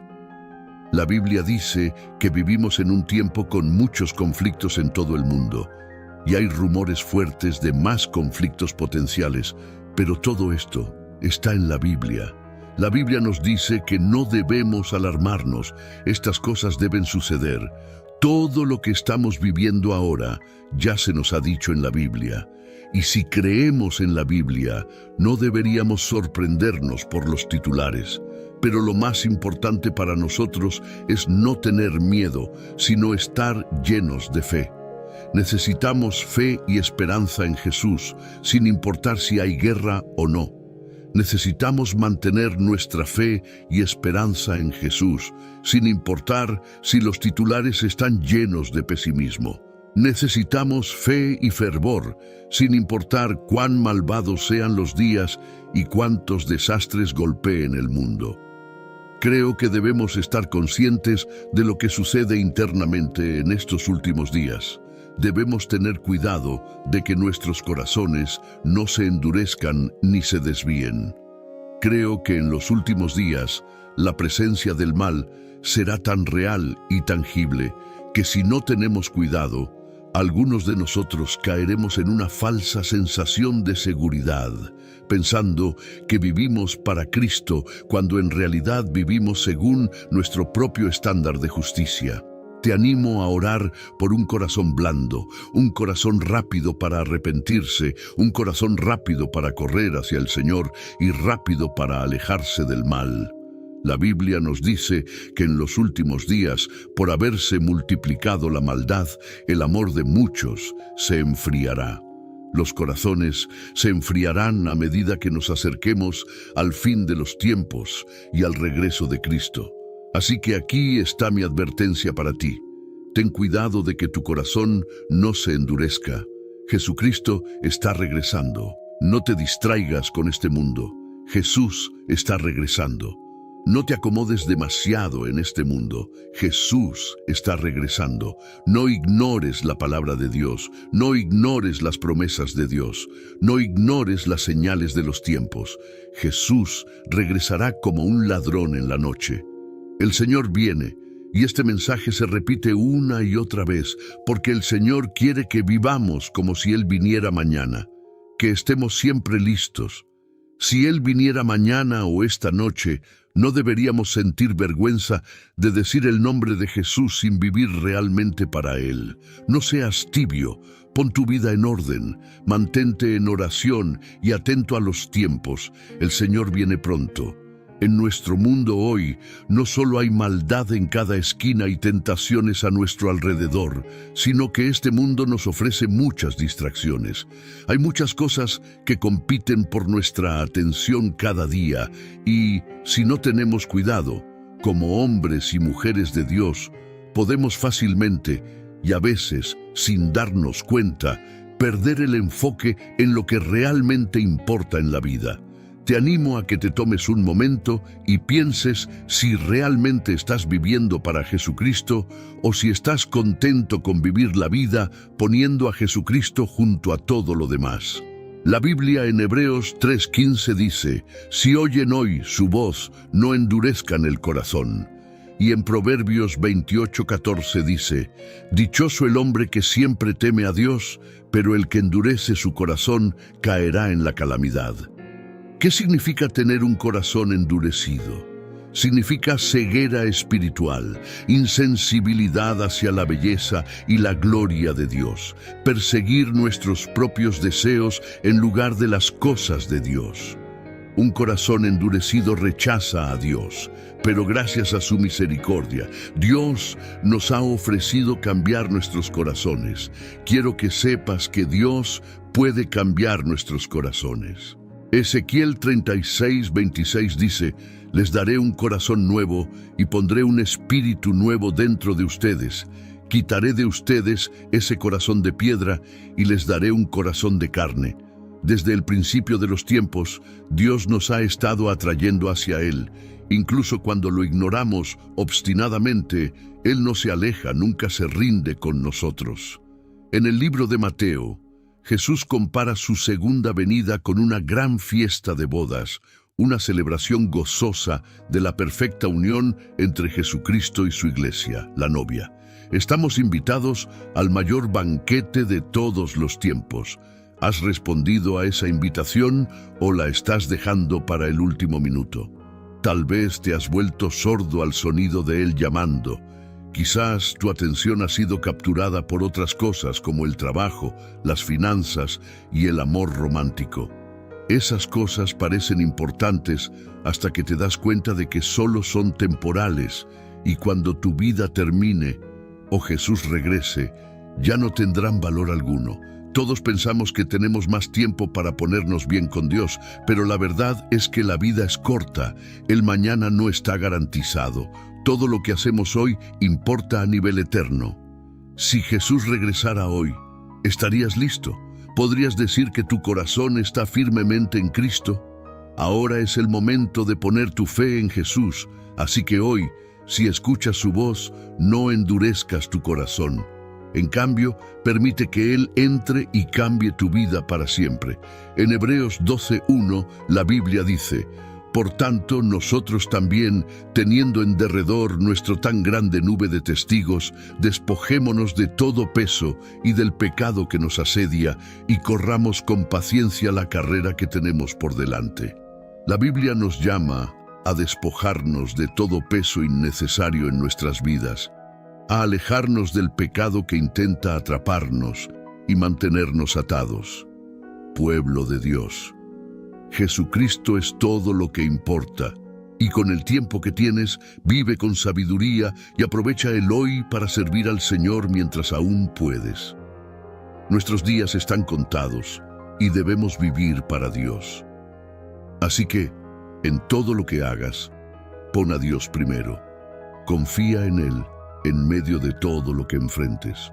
La Biblia dice que vivimos en un tiempo con muchos conflictos en todo el mundo, y hay rumores fuertes de más conflictos potenciales, pero todo esto está en la Biblia. La Biblia nos dice que no debemos alarmarnos, estas cosas deben suceder. Todo lo que estamos viviendo ahora ya se nos ha dicho en la Biblia. Y si creemos en la Biblia, no deberíamos sorprendernos por los titulares. Pero lo más importante para nosotros es no tener miedo, sino estar llenos de fe. Necesitamos fe y esperanza en Jesús, sin importar si hay guerra o no. Necesitamos mantener nuestra fe y esperanza en Jesús, sin importar si los titulares están llenos de pesimismo. Necesitamos fe y fervor, sin importar cuán malvados sean los días y cuántos desastres golpeen el mundo. Creo que debemos estar conscientes de lo que sucede internamente en estos últimos días. Debemos tener cuidado de que nuestros corazones no se endurezcan ni se desvíen. Creo que en los últimos días la presencia del mal será tan real y tangible que si no tenemos cuidado, algunos de nosotros caeremos en una falsa sensación de seguridad, pensando que vivimos para Cristo cuando en realidad vivimos según nuestro propio estándar de justicia. Te animo a orar por un corazón blando, un corazón rápido para arrepentirse, un corazón rápido para correr hacia el Señor y rápido para alejarse del mal. La Biblia nos dice que en los últimos días, por haberse multiplicado la maldad, el amor de muchos se enfriará. Los corazones se enfriarán a medida que nos acerquemos al fin de los tiempos y al regreso de Cristo. Así que aquí está mi advertencia para ti. Ten cuidado de que tu corazón no se endurezca. Jesucristo está regresando. No te distraigas con este mundo. Jesús está regresando. No te acomodes demasiado en este mundo. Jesús está regresando. No ignores la palabra de Dios. No ignores las promesas de Dios. No ignores las señales de los tiempos. Jesús regresará como un ladrón en la noche. El Señor viene, y este mensaje se repite una y otra vez, porque el Señor quiere que vivamos como si Él viniera mañana, que estemos siempre listos. Si Él viniera mañana o esta noche, no deberíamos sentir vergüenza de decir el nombre de Jesús sin vivir realmente para Él. No seas tibio, pon tu vida en orden, mantente en oración y atento a los tiempos. El Señor viene pronto. En nuestro mundo hoy no solo hay maldad en cada esquina y tentaciones a nuestro alrededor, sino que este mundo nos ofrece muchas distracciones. Hay muchas cosas que compiten por nuestra atención cada día y, si no tenemos cuidado, como hombres y mujeres de Dios, podemos fácilmente, y a veces sin darnos cuenta, perder el enfoque en lo que realmente importa en la vida. Te animo a que te tomes un momento y pienses si realmente estás viviendo para Jesucristo o si estás contento con vivir la vida poniendo a Jesucristo junto a todo lo demás. La Biblia en Hebreos 3:15 dice, si oyen hoy su voz, no endurezcan el corazón. Y en Proverbios 28:14 dice, dichoso el hombre que siempre teme a Dios, pero el que endurece su corazón caerá en la calamidad. ¿Qué significa tener un corazón endurecido? Significa ceguera espiritual, insensibilidad hacia la belleza y la gloria de Dios, perseguir nuestros propios deseos en lugar de las cosas de Dios. Un corazón endurecido rechaza a Dios, pero gracias a su misericordia, Dios nos ha ofrecido cambiar nuestros corazones. Quiero que sepas que Dios puede cambiar nuestros corazones. Ezequiel 36:26 dice, les daré un corazón nuevo y pondré un espíritu nuevo dentro de ustedes. Quitaré de ustedes ese corazón de piedra y les daré un corazón de carne. Desde el principio de los tiempos, Dios nos ha estado atrayendo hacia Él. Incluso cuando lo ignoramos obstinadamente, Él no se aleja, nunca se rinde con nosotros. En el libro de Mateo, Jesús compara su segunda venida con una gran fiesta de bodas, una celebración gozosa de la perfecta unión entre Jesucristo y su iglesia, la novia. Estamos invitados al mayor banquete de todos los tiempos. ¿Has respondido a esa invitación o la estás dejando para el último minuto? Tal vez te has vuelto sordo al sonido de Él llamando. Quizás tu atención ha sido capturada por otras cosas como el trabajo, las finanzas y el amor romántico. Esas cosas parecen importantes hasta que te das cuenta de que solo son temporales y cuando tu vida termine o Jesús regrese, ya no tendrán valor alguno. Todos pensamos que tenemos más tiempo para ponernos bien con Dios, pero la verdad es que la vida es corta, el mañana no está garantizado. Todo lo que hacemos hoy importa a nivel eterno. Si Jesús regresara hoy, ¿estarías listo? ¿Podrías decir que tu corazón está firmemente en Cristo? Ahora es el momento de poner tu fe en Jesús, así que hoy, si escuchas su voz, no endurezcas tu corazón. En cambio, permite que Él entre y cambie tu vida para siempre. En Hebreos 12:1, la Biblia dice: Por tanto, nosotros también, teniendo en derredor nuestro tan grande nube de testigos, despojémonos de todo peso y del pecado que nos asedia, y corramos con paciencia la carrera que tenemos por delante. La Biblia nos llama a despojarnos de todo peso innecesario en nuestras vidas, a alejarnos del pecado que intenta atraparnos y mantenernos atados. Pueblo de Dios, Jesucristo es todo lo que importa, y con el tiempo que tienes, vive con sabiduría y aprovecha el hoy para servir al Señor mientras aún puedes. Nuestros días están contados y debemos vivir para Dios. Así que, en todo lo que hagas, pon a Dios primero. Confía en Él en medio de todo lo que enfrentes.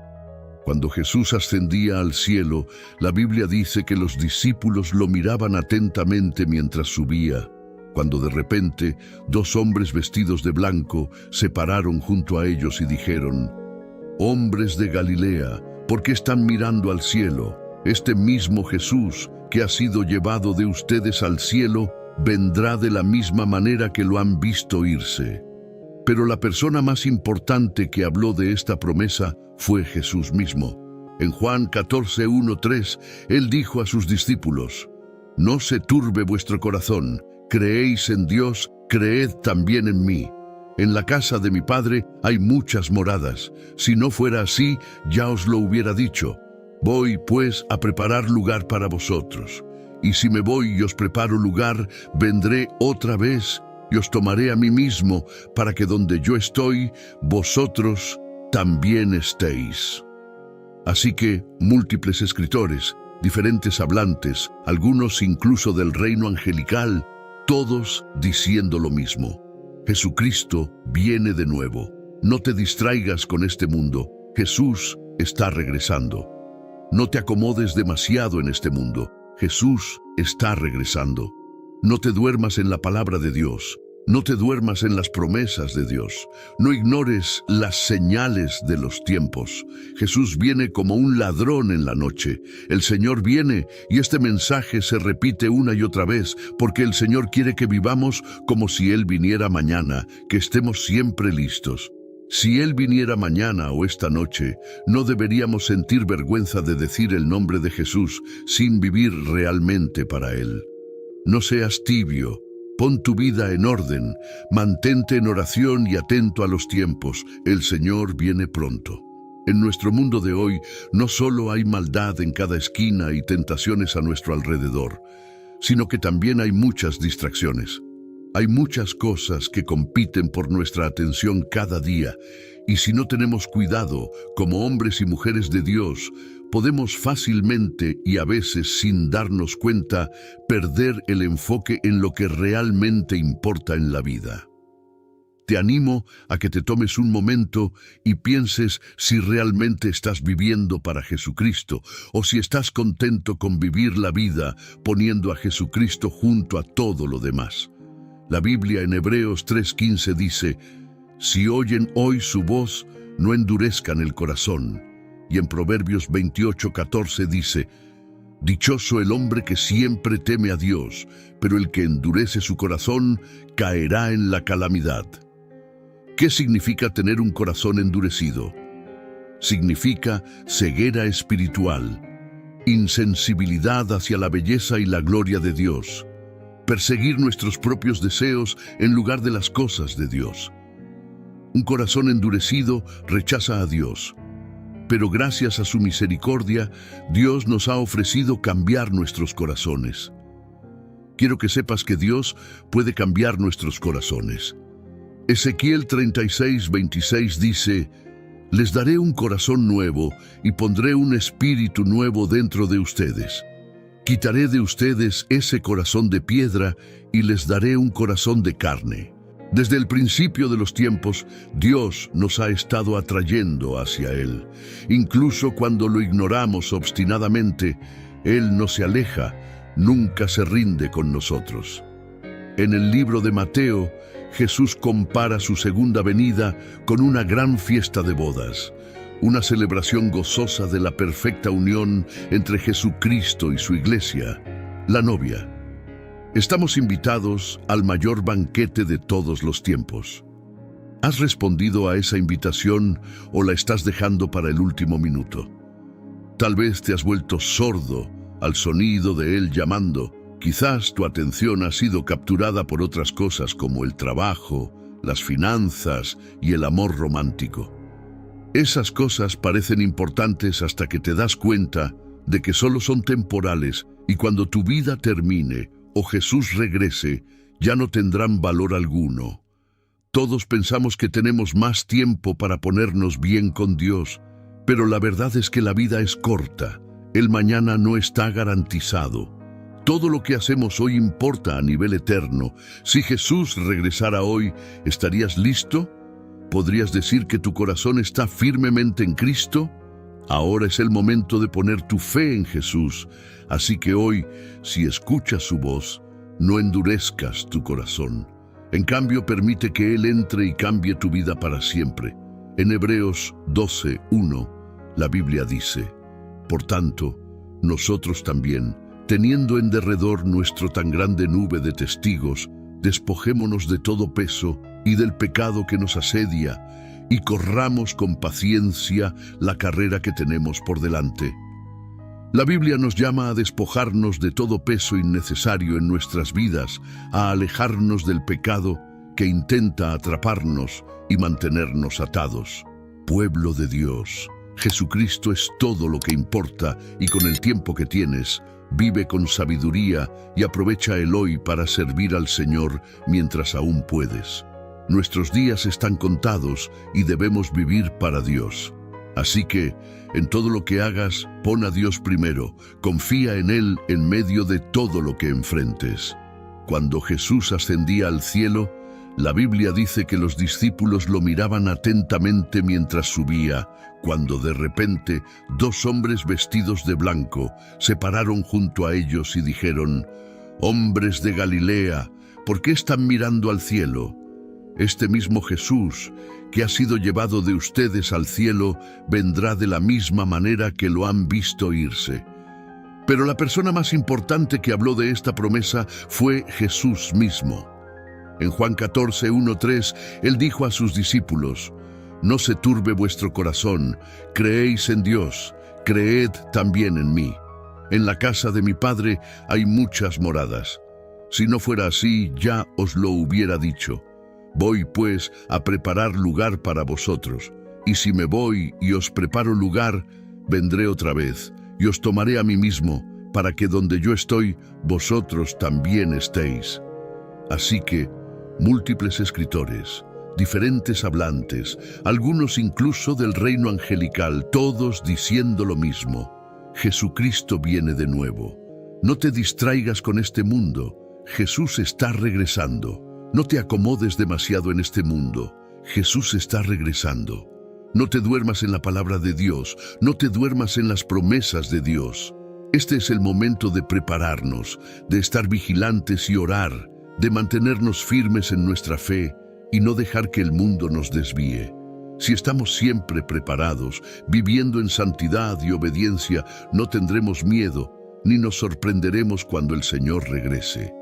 Cuando Jesús ascendía al cielo, la Biblia dice que los discípulos lo miraban atentamente mientras subía, cuando de repente 2 hombres vestidos de blanco se pararon junto a ellos y dijeron: «Hombres de Galilea, ¿por qué están mirando al cielo? Este mismo Jesús que ha sido llevado de ustedes al cielo vendrá de la misma manera que lo han visto irse». Pero la persona más importante que habló de esta promesa fue Jesús mismo. En Juan 14:1-3, Él dijo a sus discípulos: «No se turbe vuestro corazón, creéis en Dios, creed también en mí. En la casa de mi Padre hay muchas moradas. Si no fuera así, ya os lo hubiera dicho. Voy, pues, a preparar lugar para vosotros. Y si me voy y os preparo lugar, vendré otra vez y os tomaré a mí mismo, para que donde yo estoy, vosotros también estéis». Así que múltiples escritores, diferentes hablantes, algunos incluso del reino angelical, todos diciendo lo mismo: Jesucristo viene de nuevo. No te distraigas con este mundo. Jesús está regresando. No te acomodes demasiado en este mundo. Jesús está regresando. No te duermas en la palabra de Dios. No te duermas en las promesas de Dios. No ignores las señales de los tiempos. Jesús viene como un ladrón en la noche. El Señor viene y este mensaje se repite una y otra vez porque el Señor quiere que vivamos como si Él viniera mañana, que estemos siempre listos. Si Él viniera mañana o esta noche, no deberíamos sentir vergüenza de decir el nombre de Jesús sin vivir realmente para Él. No seas tibio. Pon tu vida en orden, mantente en oración y atento a los tiempos. El Señor viene pronto. En nuestro mundo de hoy, no solo hay maldad en cada esquina y tentaciones a nuestro alrededor, sino que también hay muchas distracciones. Hay muchas cosas que compiten por nuestra atención cada día, y si no tenemos cuidado, como hombres y mujeres de Dios, podemos fácilmente y a veces sin darnos cuenta perder el enfoque en lo que realmente importa en la vida. Te animo a que te tomes un momento y pienses si realmente estás viviendo para Jesucristo o si estás contento con vivir la vida poniendo a Jesucristo junto a todo lo demás. La Biblia en Hebreos 3:15 dice: si oyen hoy su voz, no endurezcan el corazón. Y en Proverbios 28:14 dice: dichoso el hombre que siempre teme a Dios, pero el que endurece su corazón caerá en la calamidad. ¿Qué significa tener un corazón endurecido? Significa ceguera espiritual, insensibilidad hacia la belleza y la gloria de Dios, perseguir nuestros propios deseos en lugar de las cosas de Dios. Un corazón endurecido rechaza a Dios, pero gracias a su misericordia, Dios nos ha ofrecido cambiar nuestros corazones. Quiero que sepas que Dios puede cambiar nuestros corazones. Ezequiel 36:26 dice: les daré un corazón nuevo y pondré un espíritu nuevo dentro de ustedes. Quitaré de ustedes ese corazón de piedra y les daré un corazón de carne. Desde el principio de los tiempos, Dios nos ha estado atrayendo hacia Él. Incluso cuando lo ignoramos obstinadamente, Él no se aleja, nunca se rinde con nosotros. En el libro de Mateo, Jesús compara su segunda venida con una gran fiesta de bodas, una celebración gozosa de la perfecta unión entre Jesucristo y su iglesia, la novia. Estamos invitados al mayor banquete de todos los tiempos. ¿Has respondido a esa invitación o la estás dejando para el último minuto? Tal vez te has vuelto sordo al sonido de Él llamando. Quizás tu atención ha sido capturada por otras cosas como el trabajo, las finanzas y el amor romántico. Esas cosas parecen importantes hasta que te das cuenta de que solo son temporales y cuando tu vida termine o Jesús regrese, ya no tendrán valor alguno. Todos pensamos que tenemos más tiempo para ponernos bien con Dios, pero la verdad es que la vida es corta. El mañana no está garantizado. Todo lo que hacemos hoy importa a nivel eterno. Si Jesús regresara hoy, ¿estarías listo? ¿Podrías decir que tu corazón está firmemente en Cristo? Ahora es el momento de poner tu fe en Jesús. Así que hoy, si escuchas su voz, no endurezcas tu corazón. En cambio, permite que Él entre y cambie tu vida para siempre. En Hebreos 12:1, la Biblia dice: por tanto, nosotros también, teniendo en derredor nuestro tan grande nube de testigos, despojémonos de todo peso y del pecado que nos asedia, y corramos con paciencia la carrera que tenemos por delante. La Biblia nos llama a despojarnos de todo peso innecesario en nuestras vidas, a alejarnos del pecado que intenta atraparnos y mantenernos atados. Pueblo de Dios, Jesucristo es todo lo que importa y con el tiempo que tienes, vive con sabiduría y aprovecha el hoy para servir al Señor mientras aún puedes. Nuestros días están contados y debemos vivir para Dios. Así que, en todo lo que hagas, pon a Dios primero, confía en Él en medio de todo lo que enfrentes. Cuando Jesús ascendía al cielo, la Biblia dice que los discípulos lo miraban atentamente mientras subía, cuando de repente 2 hombres vestidos de blanco se pararon junto a ellos y dijeron: «Hombres de Galilea, ¿por qué están mirando al cielo? Este mismo Jesús, que ha sido llevado de ustedes al cielo, vendrá de la misma manera que lo han visto irse». Pero la persona más importante que habló de esta promesa fue Jesús mismo. En Juan 14:1-3, Él dijo a sus discípulos: «No se turbe vuestro corazón, creéis en Dios, creed también en mí. En la casa de mi Padre hay muchas moradas. Si no fuera así, ya os lo hubiera dicho. Voy, pues, a preparar lugar para vosotros. Y si me voy y os preparo lugar, vendré otra vez, y os tomaré a mí mismo, para que donde yo estoy, vosotros también estéis». Así que, múltiples escritores, diferentes hablantes, algunos incluso del reino angelical, todos diciendo lo mismo: Jesucristo viene de nuevo. No te distraigas con este mundo. Jesús está regresando. No te acomodes demasiado en este mundo. Jesús está regresando. No te duermas en la palabra de Dios, no te duermas en las promesas de Dios. Este es el momento de prepararnos, de estar vigilantes y orar, de mantenernos firmes en nuestra fe y no dejar que el mundo nos desvíe. Si estamos siempre preparados, viviendo en santidad y obediencia, no tendremos miedo, ni nos sorprenderemos cuando el Señor regrese.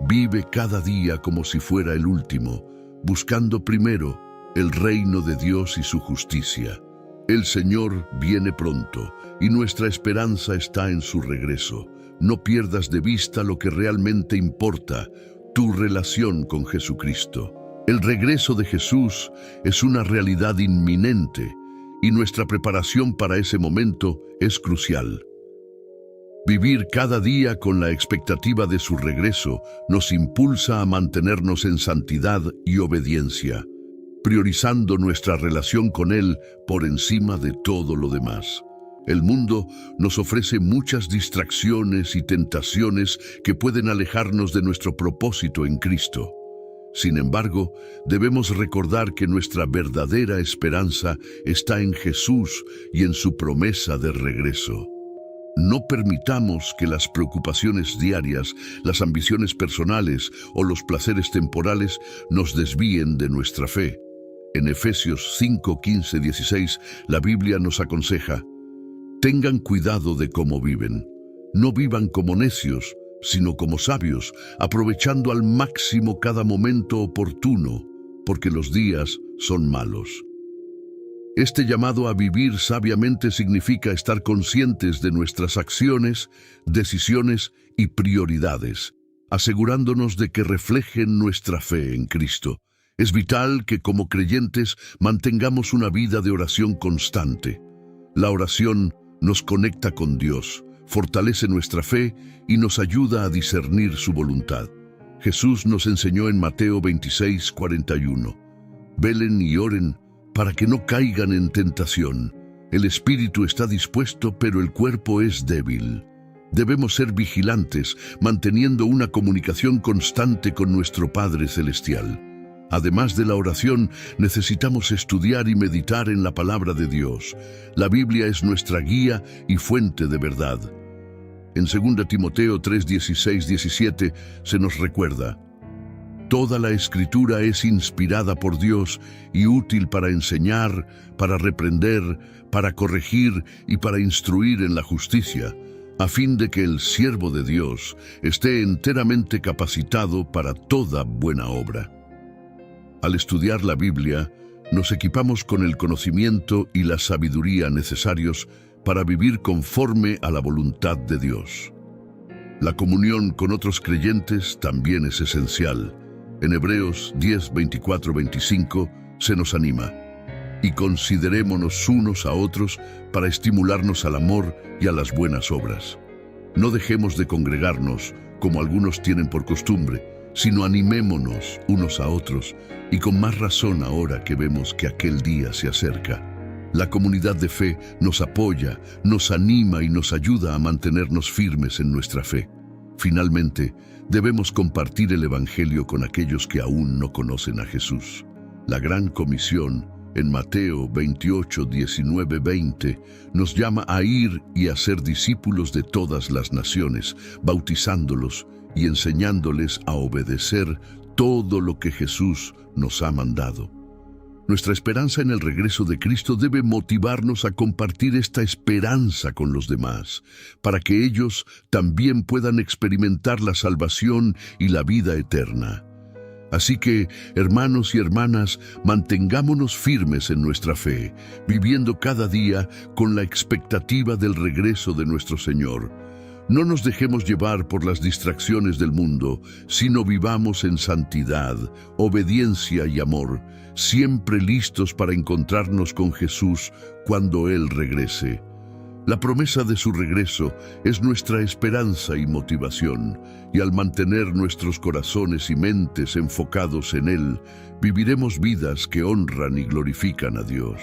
Vive cada día como si fuera el último, buscando primero el reino de Dios y su justicia. El Señor viene pronto y nuestra esperanza está en su regreso. No pierdas de vista lo que realmente importa, tu relación con Jesucristo. El regreso de Jesús es una realidad inminente y nuestra preparación para ese momento es crucial. Vivir cada día con la expectativa de su regreso nos impulsa a mantenernos en santidad y obediencia, priorizando nuestra relación con Él por encima de todo lo demás. El mundo nos ofrece muchas distracciones y tentaciones que pueden alejarnos de nuestro propósito en Cristo. Sin embargo, debemos recordar que nuestra verdadera esperanza está en Jesús y en su promesa de regreso. No permitamos que las preocupaciones diarias, las ambiciones personales o los placeres temporales nos desvíen de nuestra fe. En Efesios 5, 15, 16, la Biblia nos aconseja: tengan cuidado de cómo viven. No vivan como necios, sino como sabios, aprovechando al máximo cada momento oportuno, porque los días son malos. Este llamado a vivir sabiamente significa estar conscientes de nuestras acciones, decisiones y prioridades, asegurándonos de que reflejen nuestra fe en Cristo. Es vital que como creyentes mantengamos una vida de oración constante. La oración nos conecta con Dios, fortalece nuestra fe y nos ayuda a discernir su voluntad. Jesús nos enseñó en Mateo 26, 41: velen y oren para que no caigan en tentación. El espíritu está dispuesto, pero el cuerpo es débil. Debemos ser vigilantes, manteniendo una comunicación constante con nuestro Padre Celestial. Además de la oración, necesitamos estudiar y meditar en la palabra de Dios. La Biblia es nuestra guía y fuente de verdad. En 2 Timoteo 3, 16, 17 se nos recuerda: toda la Escritura es inspirada por Dios y útil para enseñar, para reprender, para corregir y para instruir en la justicia, a fin de que el siervo de Dios esté enteramente capacitado para toda buena obra. Al estudiar la Biblia, nos equipamos con el conocimiento y la sabiduría necesarios para vivir conforme a la voluntad de Dios. La comunión con otros creyentes también es esencial. En Hebreos 10, 24, 25 se nos anima: y considerémonos unos a otros para estimularnos al amor y a las buenas obras. No dejemos de congregarnos, como algunos tienen por costumbre, sino animémonos unos a otros, y con más razón ahora que vemos que aquel día se acerca. La comunidad de fe nos apoya, nos anima y nos ayuda a mantenernos firmes en nuestra fe. Finalmente, debemos compartir el Evangelio con aquellos que aún no conocen a Jesús. La Gran Comisión, en Mateo 28, 19, 20, nos llama a ir y a ser discípulos de todas las naciones, bautizándolos y enseñándoles a obedecer todo lo que Jesús nos ha mandado. Nuestra esperanza en el regreso de Cristo debe motivarnos a compartir esta esperanza con los demás, para que ellos también puedan experimentar la salvación y la vida eterna. Así que, hermanos y hermanas, mantengámonos firmes en nuestra fe, viviendo cada día con la expectativa del regreso de nuestro Señor. No nos dejemos llevar por las distracciones del mundo, sino vivamos en santidad, obediencia y amor, siempre listos para encontrarnos con Jesús cuando Él regrese. La promesa de su regreso es nuestra esperanza y motivación, y al mantener nuestros corazones y mentes enfocados en Él, viviremos vidas que honran y glorifican a Dios.